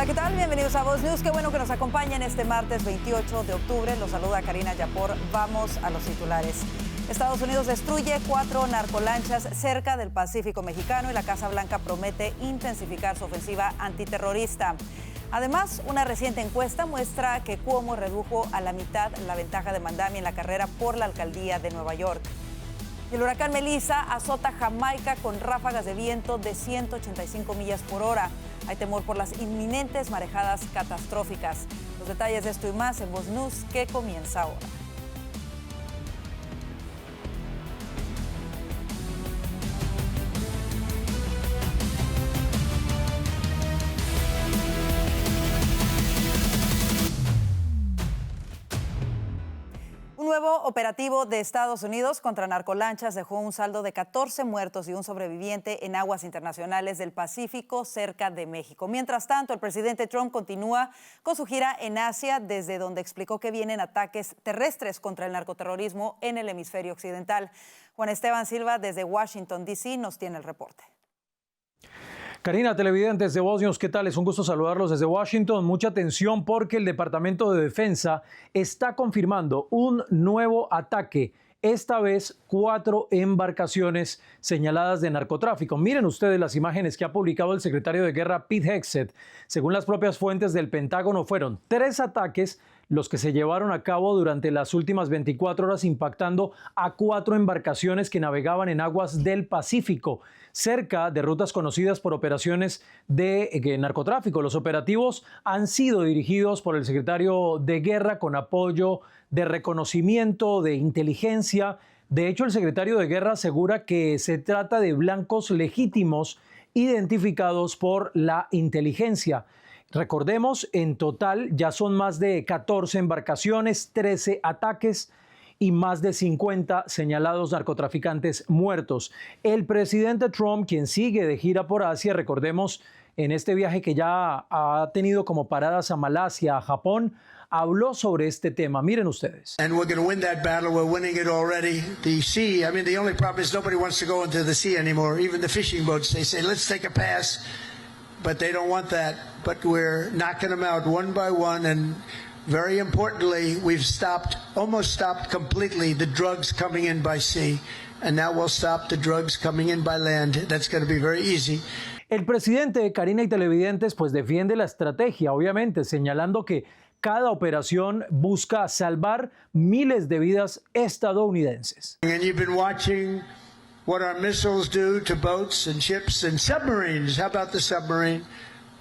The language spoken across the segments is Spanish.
¿qué tal? Bienvenidos a Voz News. Qué bueno que nos acompañen este martes 28 de octubre. Los saluda Karina Yapor. Vamos a los titulares. Estados Unidos destruye 4 narcolanchas cerca del Pacífico mexicano y la Casa Blanca promete intensificar su ofensiva antiterrorista. Además, una reciente encuesta muestra que Cuomo redujo a la mitad la ventaja de Mamdani en la carrera por la alcaldía de Nueva York. El huracán Melissa azota Jamaica con ráfagas de viento de 185 millas por hora. Hay temor por las inminentes marejadas catastróficas. Los detalles de esto y más en Voz News, que comienza ahora. Un nuevo operativo de Estados Unidos contra narcolanchas dejó un saldo de 14 muertos y un sobreviviente en aguas internacionales del Pacífico cerca de México. Mientras tanto, el presidente Trump continúa con su gira en Asia, desde donde explicó que vienen ataques terrestres contra el narcoterrorismo en el hemisferio occidental. Juan Esteban Silva, desde Washington, D.C., nos tiene el reporte. Karina, televidentes de Voz News, ¿qué tal? Es un gusto saludarlos desde Washington. Mucha atención porque el Departamento de Defensa está confirmando un nuevo ataque. Esta vez 4 embarcaciones señaladas de narcotráfico. Miren ustedes las imágenes que ha publicado el secretario de Guerra Pete Hegseth. Según las propias fuentes del Pentágono, fueron 3 ataques los que se llevaron a cabo durante las últimas 24 horas, impactando a 4 embarcaciones que navegaban en aguas del Pacífico, cerca de rutas conocidas por operaciones de narcotráfico. Los operativos han sido dirigidos por el secretario de Guerra con apoyo de reconocimiento, de inteligencia. De hecho, el secretario de Guerra asegura que se trata de blancos legítimos identificados por la inteligencia. Recordemos, en total ya son más de 14 embarcaciones, 13 ataques y más de 50 señalados narcotraficantes muertos. El presidente Trump, quien sigue de gira por Asia, recordemos, en este viaje que ya ha tenido como paradas a Malasia, a Japón, habló sobre este tema. Miren ustedes. And we're going to win that battle. We're winning it already. The sea, I mean, the only problem is nobody wants to go into the sea anymore. Even the fishing boats, they say, let's take a pass. But they don't want that. But we're knocking them out one by one. And very importantly, we've almost stopped completely the drugs coming in by sea. And now we'll stop the drugs coming in by land. That's going to be very easy. El presidente, Karina y televidentes, pues defiende la estrategia, obviamente, señalando que cada operación busca salvar miles de vidas estadounidenses. And you've been watching what our missiles do to boats and ships and submarines. How about the submarine?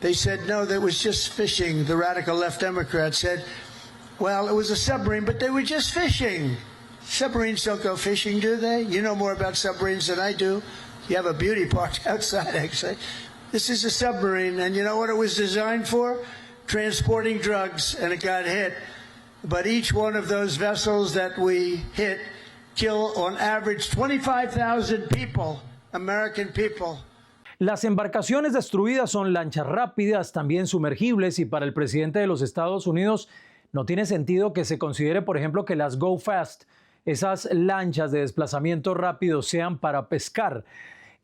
They said, no, that was just fishing. The radical left Democrats said, well, it was a submarine, but they were just fishing. Submarines don't go fishing, do they? You know more about submarines than I do. You have a beauty park outside, actually. This is a submarine, and you know what it was designed for? Transporting drugs, and it got hit. But each one of those vessels that we hit kill on average 25,000 people, American people. Las embarcaciones destruidas son lanchas rápidas, también sumergibles, y para el presidente de los Estados Unidos no tiene sentido que se considere, por ejemplo, que las Go Fast, esas lanchas de desplazamiento rápido, sean para pescar.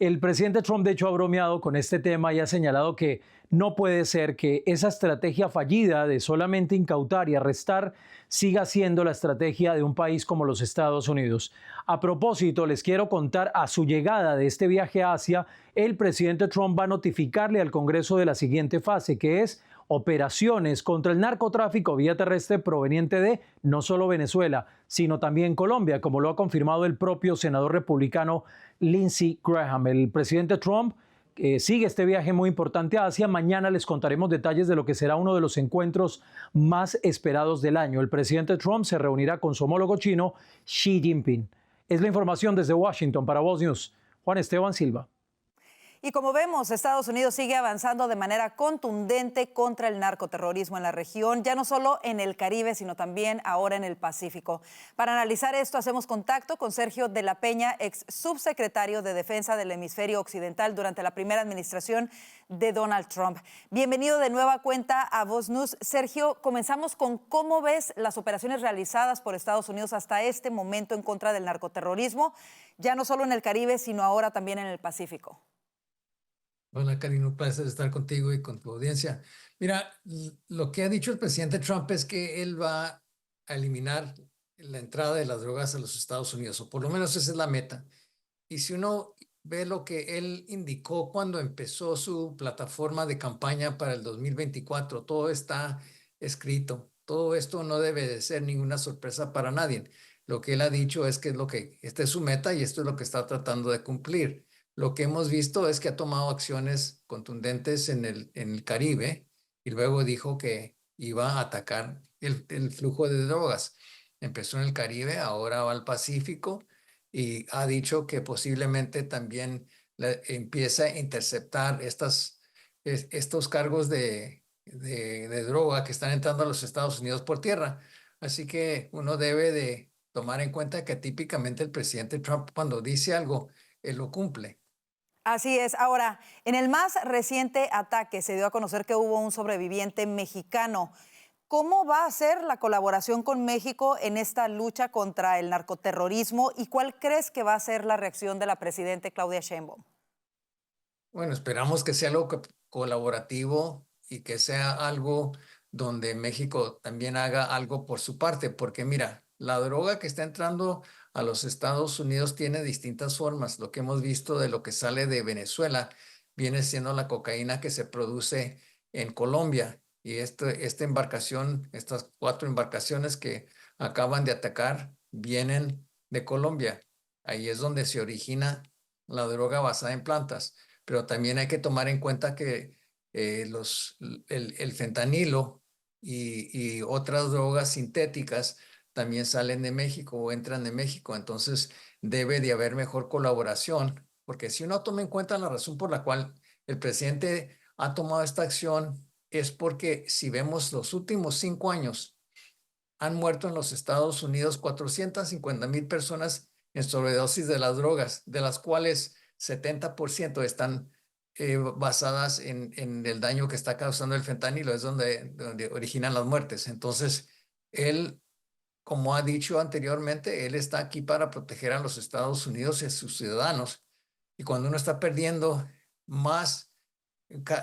El presidente Trump, de hecho, ha bromeado con este tema y ha señalado que no puede ser que esa estrategia fallida de solamente incautar y arrestar siga siendo la estrategia de un país como los Estados Unidos. A propósito, les quiero contar, a su llegada de este viaje a Asia, el presidente Trump va a notificarle al Congreso de la siguiente fase, que es operaciones contra el narcotráfico vía terrestre proveniente de no solo Venezuela, sino también Colombia, como lo ha confirmado el propio senador republicano Lindsey Graham. El presidente Trump sigue este viaje muy importante a Asia. Mañana les contaremos detalles de lo que será uno de los encuentros más esperados del año. El presidente Trump se reunirá con su homólogo chino, Xi Jinping. Es la información desde Washington para Voz News. Juan Esteban Silva. Y como vemos, Estados Unidos sigue avanzando de manera contundente contra el narcoterrorismo en la región, ya no solo en el Caribe, sino también ahora en el Pacífico. Para analizar esto, hacemos contacto con Sergio de la Peña, ex subsecretario de Defensa del Hemisferio Occidental durante la primera administración de Donald Trump. Bienvenido de nueva cuenta a Voz News. Sergio, comenzamos con cómo ves las operaciones realizadas por Estados Unidos hasta este momento en contra del narcoterrorismo, ya no solo en el Caribe, sino ahora también en el Pacífico. Hola, Karina, un placer estar contigo y con tu audiencia. Mira, lo que ha dicho el presidente Trump es que él va a eliminar la entrada de las drogas a los Estados Unidos, o por lo menos esa es la meta. Y si uno ve lo que él indicó cuando empezó su plataforma de campaña para el 2024, todo está escrito. Todo esto no debe de ser ninguna sorpresa para nadie. Lo que él ha dicho es que esta es su meta y esto es lo que está tratando de cumplir. Lo que hemos visto es que ha tomado acciones contundentes en el Caribe y luego dijo que iba a atacar el flujo de drogas. Empezó en el Caribe, ahora va al Pacífico y ha dicho que posiblemente también empieza a interceptar estos cargos de droga que están entrando a los Estados Unidos por tierra. Así que uno debe de tomar en cuenta que típicamente el presidente Trump cuando dice algo, él lo cumple. Así es. Ahora, en el más reciente ataque se dio a conocer que hubo un sobreviviente mexicano. ¿Cómo va a ser la colaboración con México en esta lucha contra el narcoterrorismo y cuál crees que va a ser la reacción de la presidenta Claudia Sheinbaum? Bueno, esperamos que sea algo colaborativo y que sea algo donde México también haga algo por su parte, porque mira, la droga que está entrando a los Estados Unidos tiene distintas formas. Lo que hemos visto de lo que sale de Venezuela viene siendo la cocaína que se produce en Colombia. Y esta embarcación, estas 4 embarcaciones que acaban de atacar, vienen de Colombia. Ahí es donde se origina la droga basada en plantas, pero también hay que tomar en cuenta que el fentanilo y otras drogas sintéticas también salen de México o entran de México. Entonces debe de haber mejor colaboración, porque si uno toma en cuenta la razón por la cual el presidente ha tomado esta acción, es porque si vemos los últimos 5 años, han muerto en los Estados Unidos 450,000 personas en sobredosis de las drogas, de las cuales 70% están basadas en el daño que está causando el fentanilo, es donde originan las muertes. Entonces, él, como ha dicho anteriormente, él está aquí para proteger a los Estados Unidos y a sus ciudadanos. Y cuando uno está perdiendo más,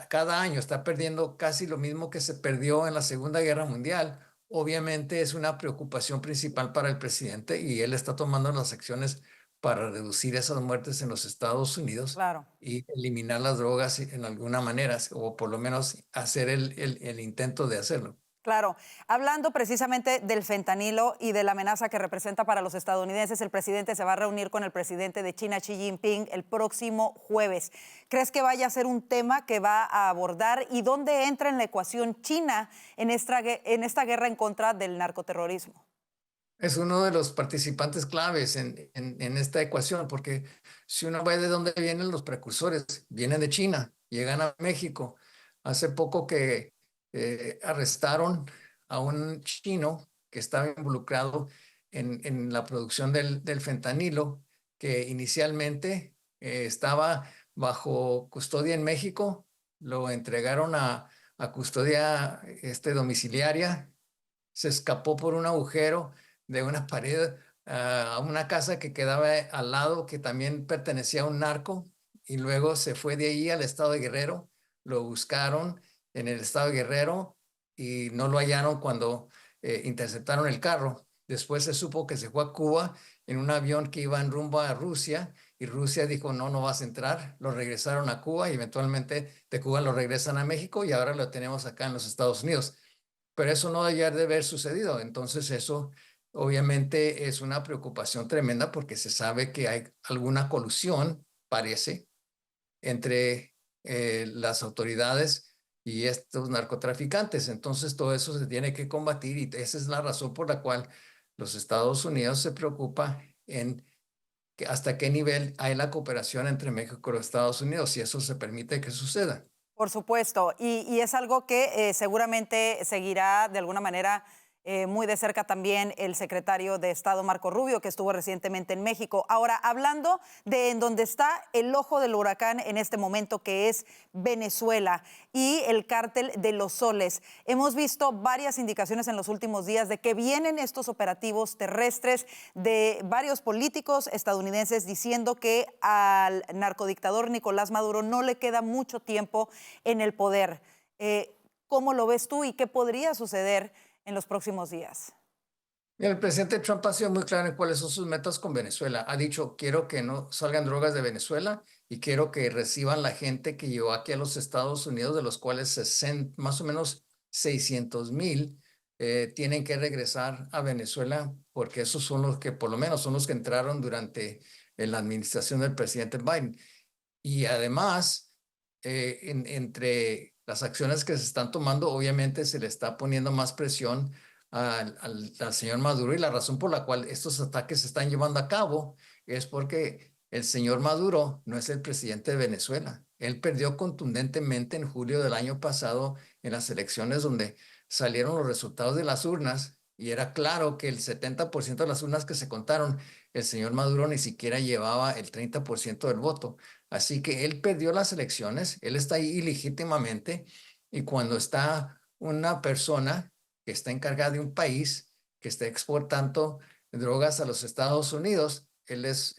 cada año está perdiendo casi lo mismo que se perdió en la Segunda Guerra Mundial, obviamente es una preocupación principal para el presidente y él está tomando las acciones para reducir esas muertes en los Estados Unidos Claro. y eliminar las drogas en alguna manera, o por lo menos hacer el intento de hacerlo. Claro, hablando precisamente del fentanilo y de la amenaza que representa para los estadounidenses, el presidente se va a reunir con el presidente de China, Xi Jinping, el próximo jueves. ¿Crees que vaya a ser un tema que va a abordar y dónde entra en la ecuación China en esta guerra en contra del narcoterrorismo? Es uno de los participantes claves en esta ecuación, porque si uno ve de dónde vienen los precursores, vienen de China, llegan a México. Hace poco que arrestaron a un chino que estaba involucrado en la producción del fentanilo, que inicialmente estaba bajo custodia en México, lo entregaron a custodia domiciliaria, se escapó por un agujero de una pared a una casa que quedaba al lado, que también pertenecía a un narco, y luego se fue de ahí al estado de Guerrero. Lo buscaron en el estado de Guerrero y no lo hallaron cuando interceptaron el carro. Después se supo que se fue a Cuba en un avión que iba en rumbo a Rusia y Rusia dijo, no, no vas a entrar. Lo regresaron a Cuba y eventualmente de Cuba lo regresan a México y ahora lo tenemos acá en los Estados Unidos. Pero eso no debería de haber sucedido. Entonces eso obviamente es una preocupación tremenda porque se sabe que hay alguna colusión, parece, entre las autoridades y estos narcotraficantes. Entonces todo eso se tiene que combatir y esa es la razón por la cual los Estados Unidos se preocupa en hasta qué nivel hay la cooperación entre México y los Estados Unidos, si eso se permite que suceda. Por supuesto, y es algo que seguramente seguirá de alguna manera muy de cerca también el secretario de Estado Marco Rubio, que estuvo recientemente en México. Ahora, hablando de en donde está el ojo del huracán en este momento, que es Venezuela y el cártel de los soles. Hemos visto varias indicaciones en los últimos días de que vienen estos operativos terrestres de varios políticos estadounidenses diciendo que al narcodictador Nicolás Maduro no le queda mucho tiempo en el poder. ¿Cómo lo ves tú y qué podría suceder en los próximos días? El presidente Trump ha sido muy claro en cuáles son sus metas con Venezuela. Ha dicho, quiero que no salgan drogas de Venezuela y quiero que reciban la gente que llegó aquí a los Estados Unidos, de los cuales más o menos 600,000 tienen que regresar a Venezuela, porque esos son los que, por lo menos, son los que entraron durante la administración del presidente Biden. Y además, entre las acciones que se están tomando, obviamente se le está poniendo más presión al señor Maduro, y la razón por la cual estos ataques se están llevando a cabo es porque el señor Maduro no es el presidente de Venezuela. Él perdió contundentemente en julio del año pasado en las elecciones donde salieron los resultados de las urnas y era claro que el 70% de las urnas que se contaron, el señor Maduro ni siquiera llevaba el 30% del voto. Así que él perdió las elecciones, él está ahí ilegítimamente, y cuando está una persona que está encargada de un país que está exportando drogas a los Estados Unidos, él es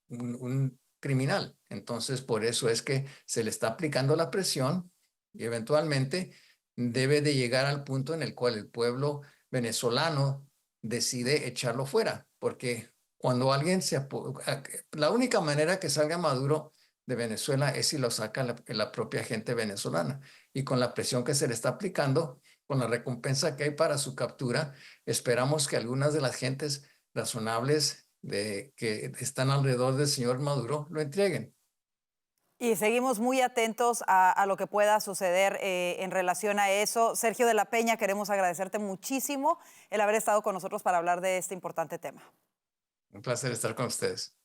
un criminal. Entonces, por eso es que se le está aplicando la presión y eventualmente debe de llegar al punto en el cual el pueblo venezolano decide echarlo fuera, porque cuando alguien la única manera que salga Maduro de Venezuela es si lo saca la propia gente venezolana, y con la presión que se le está aplicando, con la recompensa que hay para su captura, esperamos que algunas de las gentes razonables que están alrededor del señor Maduro lo entreguen. Y seguimos muy atentos a lo que pueda suceder en relación a eso. Sergio de la Peña, queremos agradecerte muchísimo el haber estado con nosotros para hablar de este importante tema. Un placer estar con ustedes.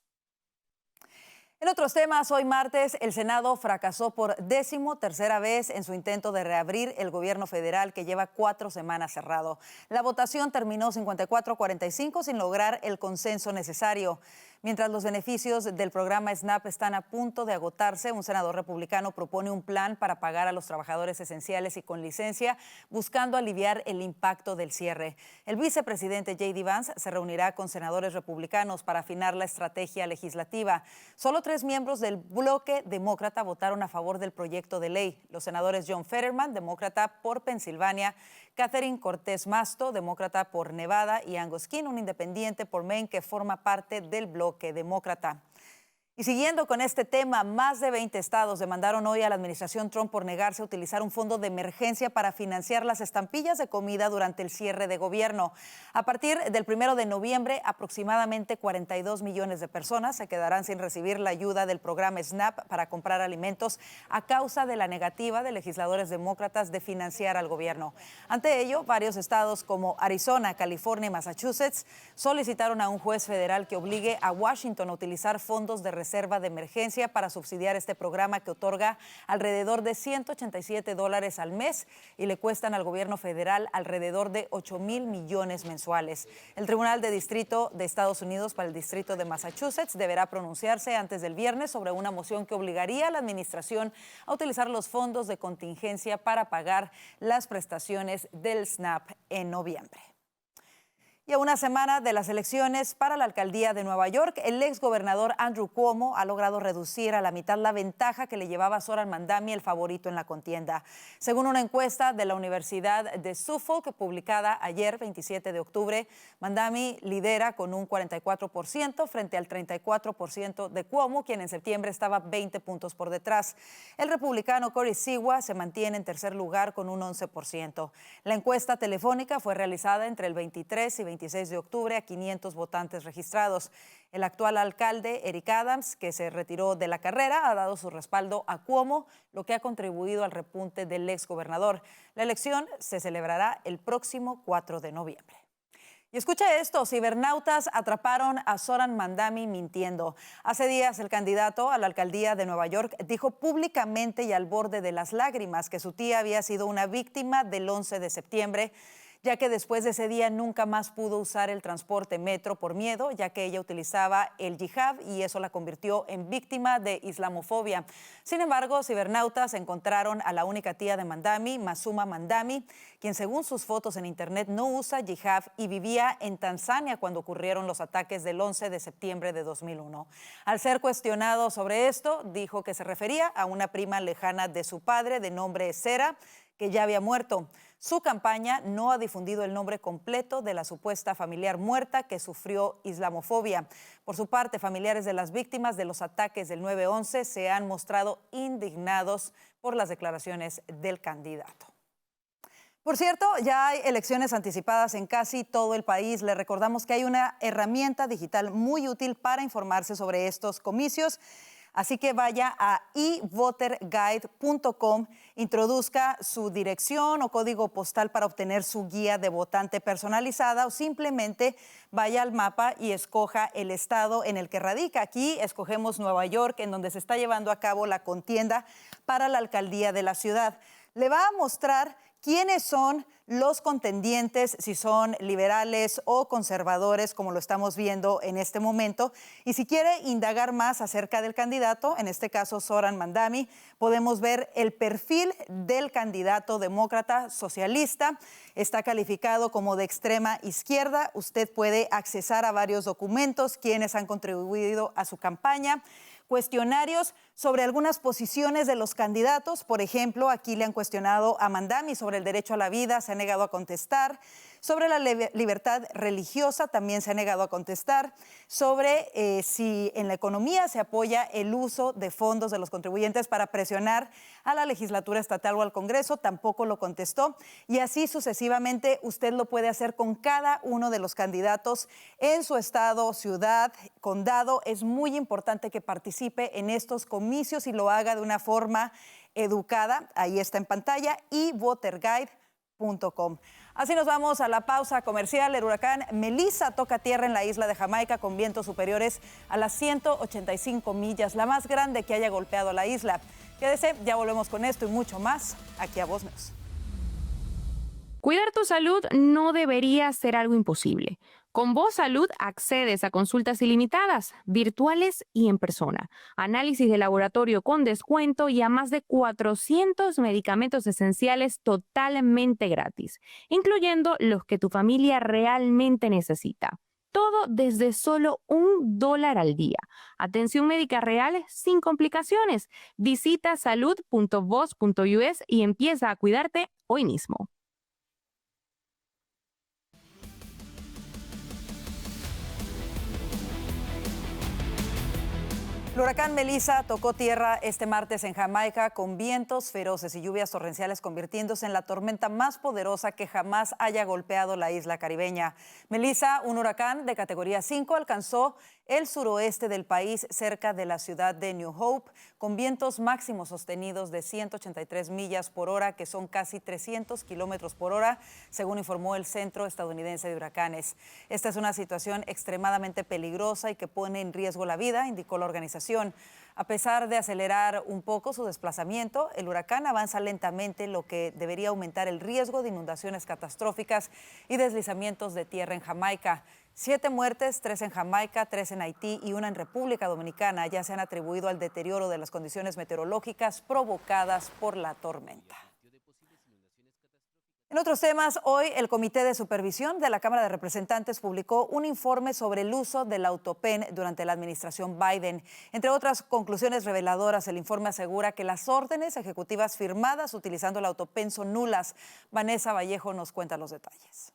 En otros temas, hoy martes, el Senado fracasó por 13ª vez en su intento de reabrir el gobierno federal que lleva 4 semanas cerrado. La votación terminó 54-45 sin lograr el consenso necesario. Mientras los beneficios del programa SNAP están a punto de agotarse, un senador republicano propone un plan para pagar a los trabajadores esenciales y con licencia, buscando aliviar el impacto del cierre. El vicepresidente J.D. Vance se reunirá con senadores republicanos para afinar la estrategia legislativa. Solo 3 miembros del bloque demócrata votaron a favor del proyecto de ley. Los senadores John Fetterman, demócrata por Pensilvania, Catherine Cortés Masto, demócrata por Nevada, y Angus King, un independiente por Maine que forma parte del bloque demócrata. Y siguiendo con este tema, más de 20 estados demandaron hoy a la administración Trump por negarse a utilizar un fondo de emergencia para financiar las estampillas de comida durante el cierre de gobierno. A partir del 1 de noviembre, aproximadamente 42 millones de personas se quedarán sin recibir la ayuda del programa SNAP para comprar alimentos a causa de la negativa de legisladores demócratas de financiar al gobierno. Ante ello, varios estados como Arizona, California y Massachusetts solicitaron a un juez federal que obligue a Washington a utilizar fondos de reserva de emergencia para subsidiar este programa que otorga alrededor de $187 al mes y le cuestan al gobierno federal alrededor de 8,000 millones mensuales. El Tribunal de Distrito de Estados Unidos para el Distrito de Massachusetts deberá pronunciarse antes del viernes sobre una moción que obligaría a la administración a utilizar los fondos de contingencia para pagar las prestaciones del SNAP en noviembre. Y a una semana de las elecciones para la alcaldía de Nueva York, el exgobernador Andrew Cuomo ha logrado reducir a la mitad la ventaja que le llevaba a Zoran Mandami, el favorito en la contienda. Según una encuesta de la Universidad de Suffolk, publicada ayer, 27 de octubre, Mandami lidera con un 44% frente al 34% de Cuomo, quien en septiembre estaba 20 puntos por detrás. El republicano Corey Siwa se mantiene en tercer lugar con un 11%. La encuesta telefónica fue realizada entre el 23 y 26 de octubre a 500 votantes registrados. El actual alcalde, Eric Adams, que se retiró de la carrera, ha dado su respaldo a Cuomo, lo que ha contribuido al repunte del exgobernador. La elección se celebrará el próximo 4 de noviembre. Y escucha esto, cibernautas atraparon a Zoran Mandami mintiendo. Hace días el candidato a la alcaldía de Nueva York dijo públicamente y al borde de las lágrimas que su tía había sido una víctima del 11 de septiembre. ya que después de ese día nunca más pudo usar el transporte metro por miedo, ya que ella utilizaba el hijab y eso la convirtió en víctima de islamofobia. Sin embargo, cibernautas encontraron a la única tía de Mandami, Masuma Mandami, quien según sus fotos en internet no usa hijab y vivía en Tanzania cuando ocurrieron los ataques del 11 de septiembre de 2001. Al ser cuestionado sobre esto, dijo que se refería a una prima lejana de su padre de nombre Sera, que ya había muerto. Su campaña no ha difundido el nombre completo de la supuesta familiar muerta que sufrió islamofobia. Por su parte, familiares de las víctimas de los ataques del 9/11 se han mostrado indignados por las declaraciones del candidato. Por cierto, ya hay elecciones anticipadas en casi todo el país. Le recordamos que hay una herramienta digital muy útil para informarse sobre estos comicios. Así que vaya a evoterguide.com, introduzca su dirección o código postal para obtener su guía de votante personalizada o simplemente vaya al mapa y escoja el estado en el que radica. Aquí escogemos Nueva York, en donde se está llevando a cabo la contienda para la alcaldía de la ciudad. Le va a mostrar quiénes son los contendientes, si son liberales o conservadores, como lo estamos viendo en este momento. Y si quiere indagar más acerca del candidato, en este caso Zoran Mandami, podemos ver el perfil del candidato demócrata socialista. Está calificado como de extrema izquierda. Usted puede accesar a varios documentos, quienes han contribuido a su campaña. Cuestionarios sobre algunas posiciones de los candidatos. Por ejemplo, aquí le han cuestionado a Mandami sobre el derecho a la vida, se ha negado a contestar. Sobre la libertad religiosa también se ha negado a contestar. Sobre si en la economía se apoya el uso de fondos de los contribuyentes para presionar a la legislatura estatal o al Congreso, tampoco lo contestó. Y así sucesivamente usted lo puede hacer con cada uno de los candidatos en su estado, ciudad, condado. Es muy importante que participe en estos comicios y lo haga de una forma educada. Ahí está en pantalla, evoterguide.com. Así nos vamos a la pausa comercial. El huracán Melissa toca tierra en la isla de Jamaica con vientos superiores a las 185 millas, la más grande que haya golpeado la isla. Quédese, ya volvemos con esto y mucho más aquí a Voz News. Cuidar tu salud no debería ser algo imposible. Con Voz Salud accedes a consultas ilimitadas, virtuales y en persona, análisis de laboratorio con descuento y a más de 400 medicamentos esenciales totalmente gratis, incluyendo los que tu familia realmente necesita. Todo desde solo $1 al día. Atención médica real sin complicaciones. Visita salud.voz.us y empieza a cuidarte hoy mismo. El huracán Melissa tocó tierra este martes en Jamaica con vientos feroces y lluvias torrenciales, convirtiéndose en la tormenta más poderosa que jamás haya golpeado la isla caribeña. Melissa, un huracán de categoría 5, alcanzó el suroeste del país cerca de la ciudad de New Hope, con vientos máximos sostenidos de 183 millas por hora, que son casi 300 kilómetros por hora, según informó el Centro Estadounidense de Huracanes. Esta es una situación extremadamente peligrosa y que pone en riesgo la vida, indicó la organización. A pesar de acelerar un poco su desplazamiento, el huracán avanza lentamente, lo que debería aumentar el riesgo de inundaciones catastróficas y deslizamientos de tierra en Jamaica. 7 muertes, 3 en Jamaica, 3 en Haití y 1 en República Dominicana ya se han atribuido al deterioro de las condiciones meteorológicas provocadas por la tormenta. En otros temas, hoy el Comité de Supervisión de la Cámara de Representantes publicó un informe sobre el uso del autopen durante la administración Biden. Entre otras conclusiones reveladoras, el informe asegura que las órdenes ejecutivas firmadas utilizando el autopen son nulas. Vanessa Vallejo nos cuenta los detalles.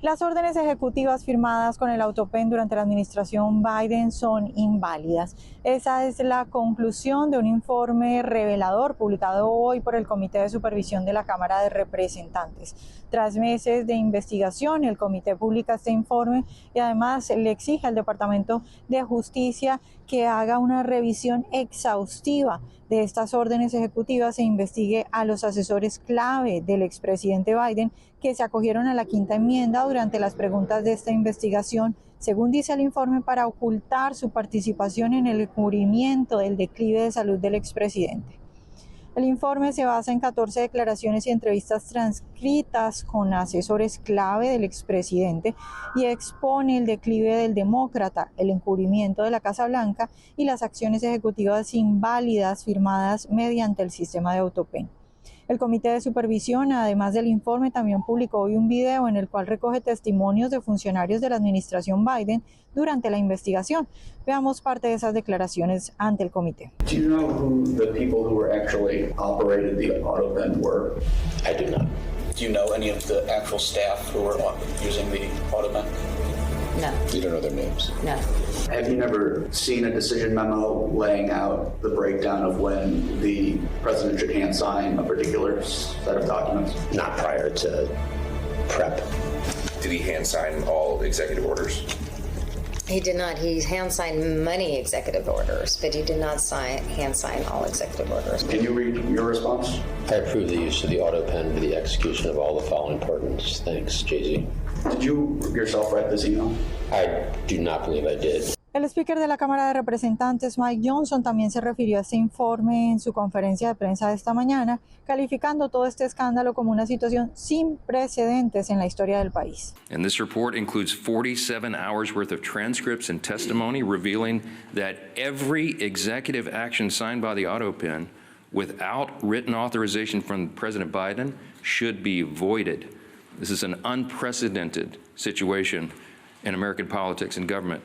Las órdenes ejecutivas firmadas con el autopen durante la administración Biden son inválidas. Esa es la conclusión de un informe revelador publicado hoy por el Comité de Supervisión de la Cámara de Representantes. Tras meses de investigación, el comité publica este informe y además le exige al Departamento de Justicia que haga una revisión exhaustiva de estas órdenes ejecutivas e investigue a los asesores clave del expresidente Biden que se acogieron a la quinta enmienda durante las preguntas de esta investigación, según dice el informe, para ocultar su participación en el cubrimiento del declive de salud del expresidente. El informe se basa en 14 declaraciones y entrevistas transcritas con asesores clave del expresidente y expone el declive del demócrata, el encubrimiento de la Casa Blanca y las acciones ejecutivas inválidas firmadas mediante el sistema de AutoPen. El Comité de Supervisión, además del informe, también publicó hoy un video en el cual recoge testimonios de funcionarios de la administración Biden durante la investigación. Veamos parte de esas declaraciones ante el comité. Do you know who the people who were actually operated the AutoPen were? I do not. Do you know any of the actual staff who were using the AutoPen? No. You don't know their names? No. Have you never seen a decision memo laying out the breakdown of when the president should hand sign a particular set of documents? Not prior to prep. Did he hand sign all executive orders? He did not. He hand signed many executive orders, but he did not hand sign all executive orders. Can you read your response? I approve the use of the AutoPen for the execution of all the following pardons. Thanks, Jay-Z. Did you yourself write this email? I do not believe I did. El speaker de la Cámara de Representantes, Mike Johnson, también se refirió a este informe en su conferencia de prensa de esta mañana, calificando todo este escándalo como una situación sin precedentes en la historia del país. And this report includes 47 hours worth of transcripts and testimony revealing that every executive action signed by the AutoPen without written authorization from President Biden should be voided. This is an unprecedented situation in American politics and government.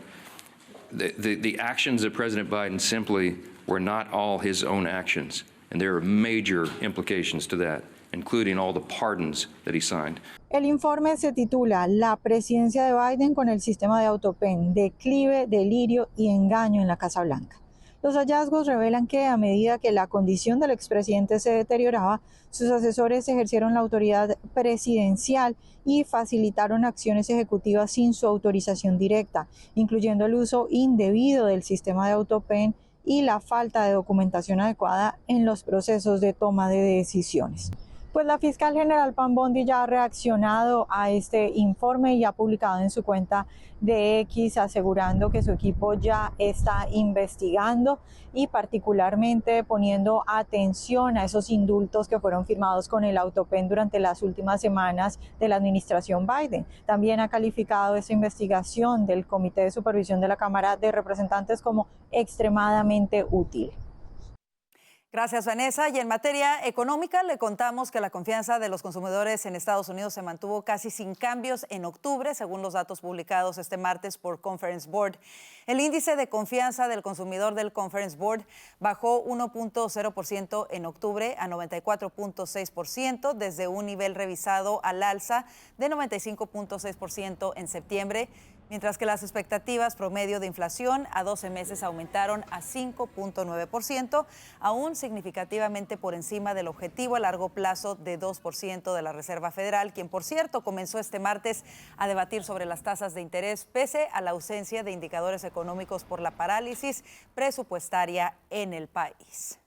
The actions of President Biden simply were not all his own actions, and there are major implications to that, including all the pardons that he signed. El informe se titula La presidencia de Biden con el sistema de AutoPen, declive, delirio y engaño en la Casa Blanca. Los hallazgos revelan que a medida que la condición del expresidente se deterioraba, sus asesores ejercieron la autoridad presidencial y facilitaron acciones ejecutivas sin su autorización directa, incluyendo el uso indebido del sistema de AutoPen y la falta de documentación adecuada en los procesos de toma de decisiones. Pues la fiscal general Pam Bondi ya ha reaccionado a este informe y ha publicado en su cuenta de X asegurando que su equipo ya está investigando y particularmente poniendo atención a esos indultos que fueron firmados con el AutoPen durante las últimas semanas de la administración Biden. También ha calificado esta investigación del Comité de Supervisión de la Cámara de Representantes como extremadamente útil. Gracias, Vanessa. Y en materia económica, le contamos que la confianza de los consumidores en Estados Unidos se mantuvo casi sin cambios en octubre, según los datos publicados este martes por Conference Board. El índice de confianza del consumidor del Conference Board bajó 1.0% en octubre a 94.6%, desde un nivel revisado al alza de 95.6% en septiembre, mientras que las expectativas promedio de inflación a 12 meses aumentaron a 5.9%, aún significativamente por encima del objetivo a largo plazo de 2% de la Reserva Federal, quien, por cierto, comenzó este martes a debatir sobre las tasas de interés, pese a la ausencia de indicadores económicos por la parálisis presupuestaria en el país.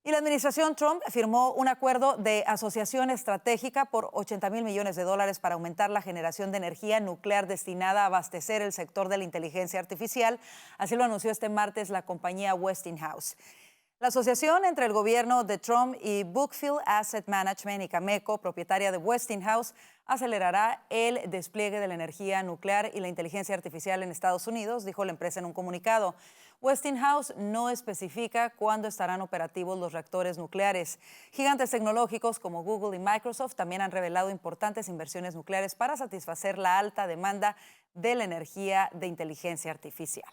Y la administración Trump firmó un acuerdo de asociación estratégica por $80,000 millones para aumentar la generación de energía nuclear destinada a abastecer el sector de la inteligencia artificial. Así lo anunció este martes la compañía Westinghouse. La asociación entre el gobierno de Trump y Brookfield Asset Management y Cameco, propietaria de Westinghouse, acelerará el despliegue de la energía nuclear y la inteligencia artificial en Estados Unidos, dijo la empresa en un comunicado. Westinghouse no especifica cuándo estarán operativos los reactores nucleares. Gigantes tecnológicos como Google y Microsoft también han revelado importantes inversiones nucleares para satisfacer la alta demanda de la energía de inteligencia artificial.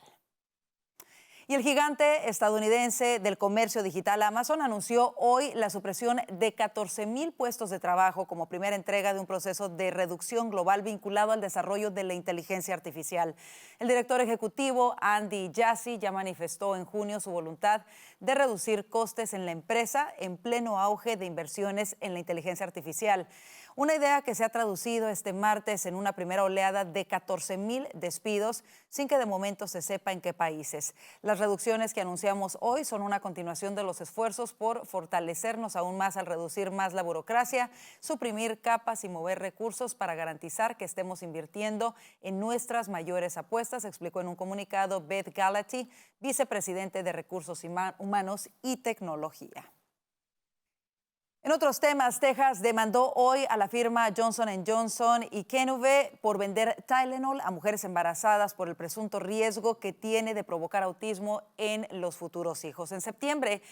Y el gigante estadounidense del comercio digital Amazon anunció hoy la supresión de 14,000 puestos de trabajo como primera entrega de un proceso de reducción global vinculado al desarrollo de la inteligencia artificial. El director ejecutivo Andy Jassy ya manifestó en junio su voluntad de reducir costes en la empresa en pleno auge de inversiones en la inteligencia artificial. Una idea que se ha traducido este martes en una primera oleada de 14,000 despidos, sin que de momento se sepa en qué países. Las reducciones que anunciamos hoy son una continuación de los esfuerzos por fortalecernos aún más al reducir más la burocracia, suprimir capas y mover recursos para garantizar que estemos invirtiendo en nuestras mayores apuestas, explicó en un comunicado Beth Galaty, vicepresidente de Recursos Humanos y Tecnología. En otros temas, Texas demandó hoy a la firma Johnson & Johnson y Kenvue por vender Tylenol a mujeres embarazadas por el presunto riesgo que tiene de provocar autismo en los futuros hijos. En septiembre,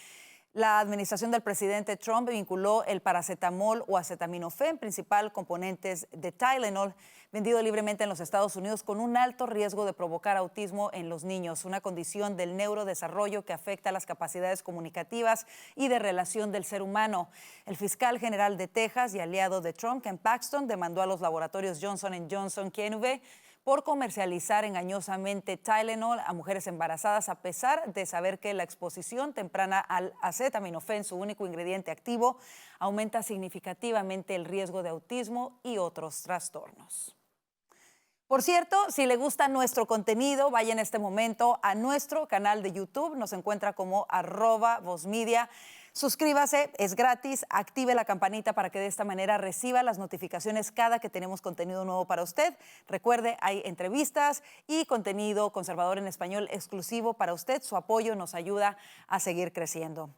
la administración del presidente Trump vinculó el paracetamol o acetaminofén, principal componentes de Tylenol, vendido libremente en los Estados Unidos, con un alto riesgo de provocar autismo en los niños, una condición del neurodesarrollo que afecta las capacidades comunicativas y de relación del ser humano. El fiscal general de Texas y aliado de Trump, Ken Paxton, demandó a los laboratorios Johnson & Johnson Kenvue por comercializar engañosamente Tylenol a mujeres embarazadas, a pesar de saber que la exposición temprana al acetaminofén, su único ingrediente activo, aumenta significativamente el riesgo de autismo y otros trastornos. Por cierto, si le gusta nuestro contenido, vaya en este momento a nuestro canal de YouTube. Nos encuentra como @VozMedia. Suscríbase, es gratis, active la campanita para que de esta manera reciba las notificaciones cada que tenemos contenido nuevo para usted. Recuerde, hay entrevistas y contenido conservador en español exclusivo para usted. Su apoyo nos ayuda a seguir creciendo.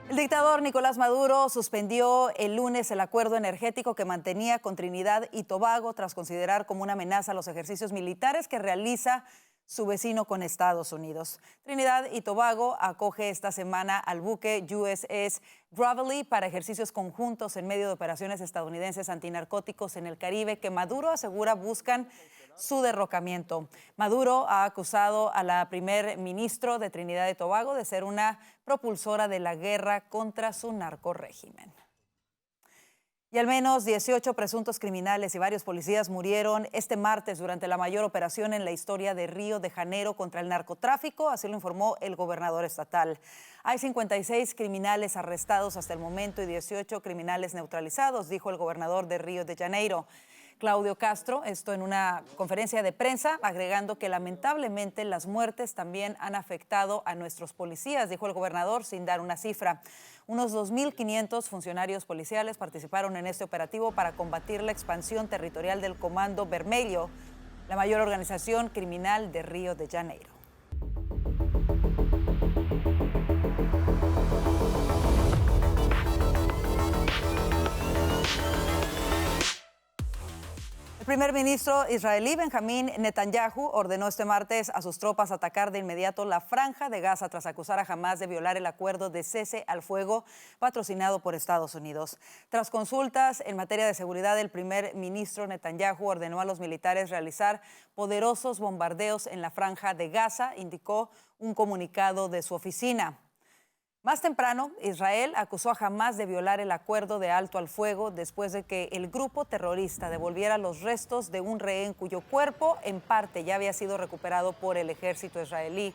El dictador Nicolás Maduro suspendió el lunes el acuerdo energético que mantenía con Trinidad y Tobago tras considerar como una amenaza los ejercicios militares que realiza su vecino con Estados Unidos. Trinidad y Tobago acoge esta semana al buque USS Gravely para ejercicios conjuntos en medio de operaciones estadounidenses antinarcóticos en el Caribe que Maduro asegura buscan su derrocamiento. Maduro ha acusado a la primer ministro de Trinidad y Tobago de ser una propulsora de la guerra contra su narcorrégimen. Y al menos 18 presuntos criminales y varios policías murieron este martes durante la mayor operación en la historia de Río de Janeiro contra el narcotráfico, así lo informó el gobernador estatal. Hay 56 criminales arrestados hasta el momento y 18 criminales neutralizados, dijo el gobernador de Río de Janeiro, Claudio Castro, esto en una conferencia de prensa, agregando que lamentablemente las muertes también han afectado a nuestros policías, dijo el gobernador sin dar una cifra. Unos 2.500 funcionarios policiales participaron en este operativo para combatir la expansión territorial del Comando Vermelho, la mayor organización criminal de Río de Janeiro. El primer ministro israelí Benjamín Netanyahu ordenó este martes a sus tropas atacar de inmediato la franja de Gaza tras acusar a Hamás de violar el acuerdo de cese al fuego patrocinado por Estados Unidos. Tras consultas en materia de seguridad, el primer ministro Netanyahu ordenó a los militares realizar poderosos bombardeos en la franja de Gaza, indicó un comunicado de su oficina. Más temprano, Israel acusó a Hamás de violar el acuerdo de alto al fuego después de que el grupo terrorista devolviera los restos de un rehén cuyo cuerpo en parte ya había sido recuperado por el ejército israelí.